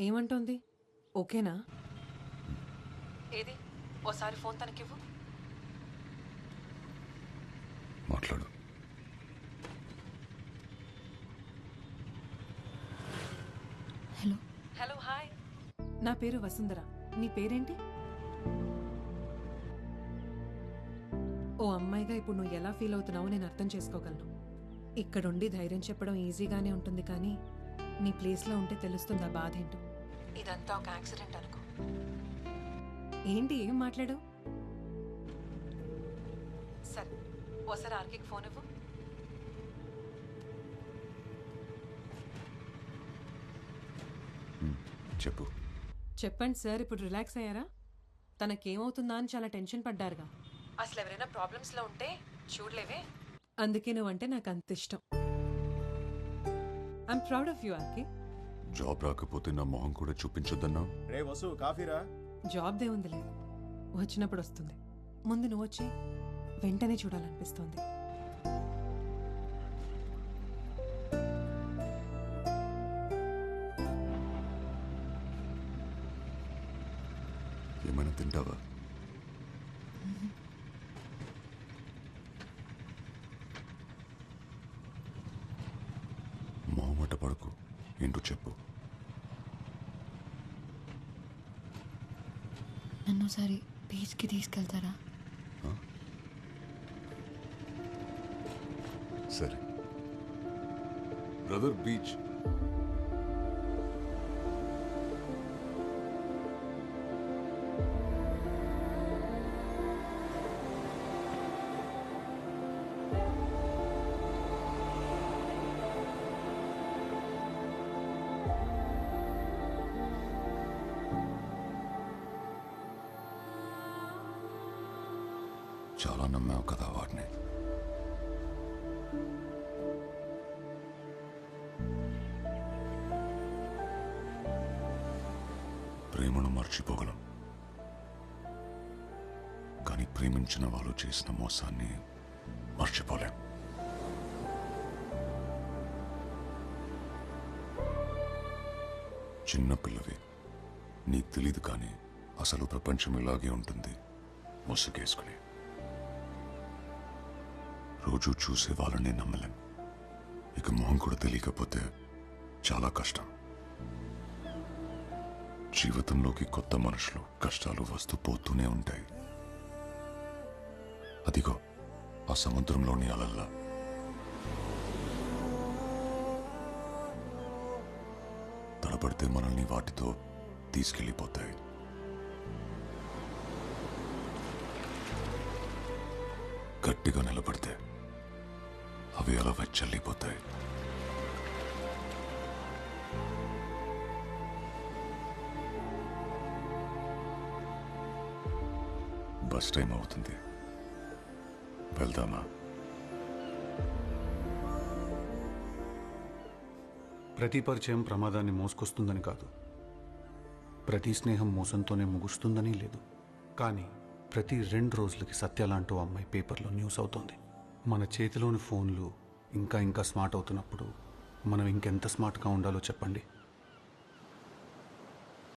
ఏమంటోంది? ఓకేనా? ఏది ఓసారి ఫోన్ తనకివ్వు. మాట్లాడు. హలో. Hello, hi. నా పేరు వసుంధర. నీ పేరేంటి? ఓ అమ్మాయిగా ఇప్పుడు నువ్వు ఎలా ఫీల్ అవుతున్నావో నేను అర్థం చేసుకోగలను. ఇక్కడుండి ధైర్యం చెప్పడం ఈజీగానే ఉంటుంది, కానీ నీ ప్లేస్లో ఉంటే తెలుస్తుంది ఆ బాధ ఏంటో. ఇదంతా ఒక యాక్సిడెంట్ అనుకో. ఏంటి ఏం మాట్లాడు? సరే, ఓసారి ఆర్కి ఫోన్ ఇవ్వు. చెప్పు. చెప్పండి సార్. ఇప్పుడు రిలాక్స్ అయ్యారా? తనకేమవుతుందా అని చాలా టెన్షన్ పడ్డారుగా. అసలు ఎవరైనా ప్రాబ్లమ్స్లో ఉంటే చూడలేవే. అందుకే నువ్వంటే నాకు అంత ఇష్టం. ఐఎమ్ ప్రౌడ్ ఆఫ్ యూ ఆర్కి. జాబ్ రాకపోతే నా మొహం కూడా చూపించొద్దన్నా? రే వసు, కాఫీరా. జాబ్ దే ఉంది లేదు, వచ్చినప్పుడు వస్తుంది. ముందు నువ్వు వచ్చి వెంటనే చూడాలనిపిస్తుంది. ఏమైనా తింటావా? మొహమాట పడకు, ఏంటో చెప్పు. నన్ను ఒకసారి బీచ్కి తీసుకెళ్తారా? సరే బ్రదర్, బీచ్. చాలా నమ్మావు కదా వాడిని. ప్రేమను మర్చిపోగలం, కానీ ప్రేమించిన వాళ్ళు చేసిన మోసాన్ని మర్చిపోలేం. చిన్నపిల్లవి, నీకు తెలీదు, కానీ అసలు ప్రపంచం ఇలాగే ఉంటుంది. ముసుగేసుకుని రోజు చూసే వాళ్ళని నమ్మలేం. ఇక మొహం కూడా తెలియకపోతే చాలా కష్టం. జీవితంలోకి కొత్త మనుషులు, కష్టాలు వస్తూ పోతూనే ఉంటాయి. అదిగో ఆ సముద్రంలోని అలల్లా. తడబడితే మనల్ని వాటితో తీసుకెళ్ళిపోతాయి. గట్టిగా నిలబడితే అవి అలా వెచ్చల్లిపోతాయి. బస్ టైం అవుతుంది, వెళ్దామా? ప్రతి పరిచయం ప్రమాదాన్ని మోసుకొస్తుందని కాదు, ప్రతి స్నేహం మోసంతోనే ముగుస్తుందని లేదు. కానీ ప్రతి 2 రోజులకి సత్య లాంటి అమ్మాయి పేపర్లో న్యూస్ అవుతుంది. మన చేతిలోని ఫోన్లు ఇంకా ఇంకా స్మార్ట్ అవుతున్నప్పుడు మనం ఇంకెంత స్మార్ట్గా ఉండాలో చెప్పండి.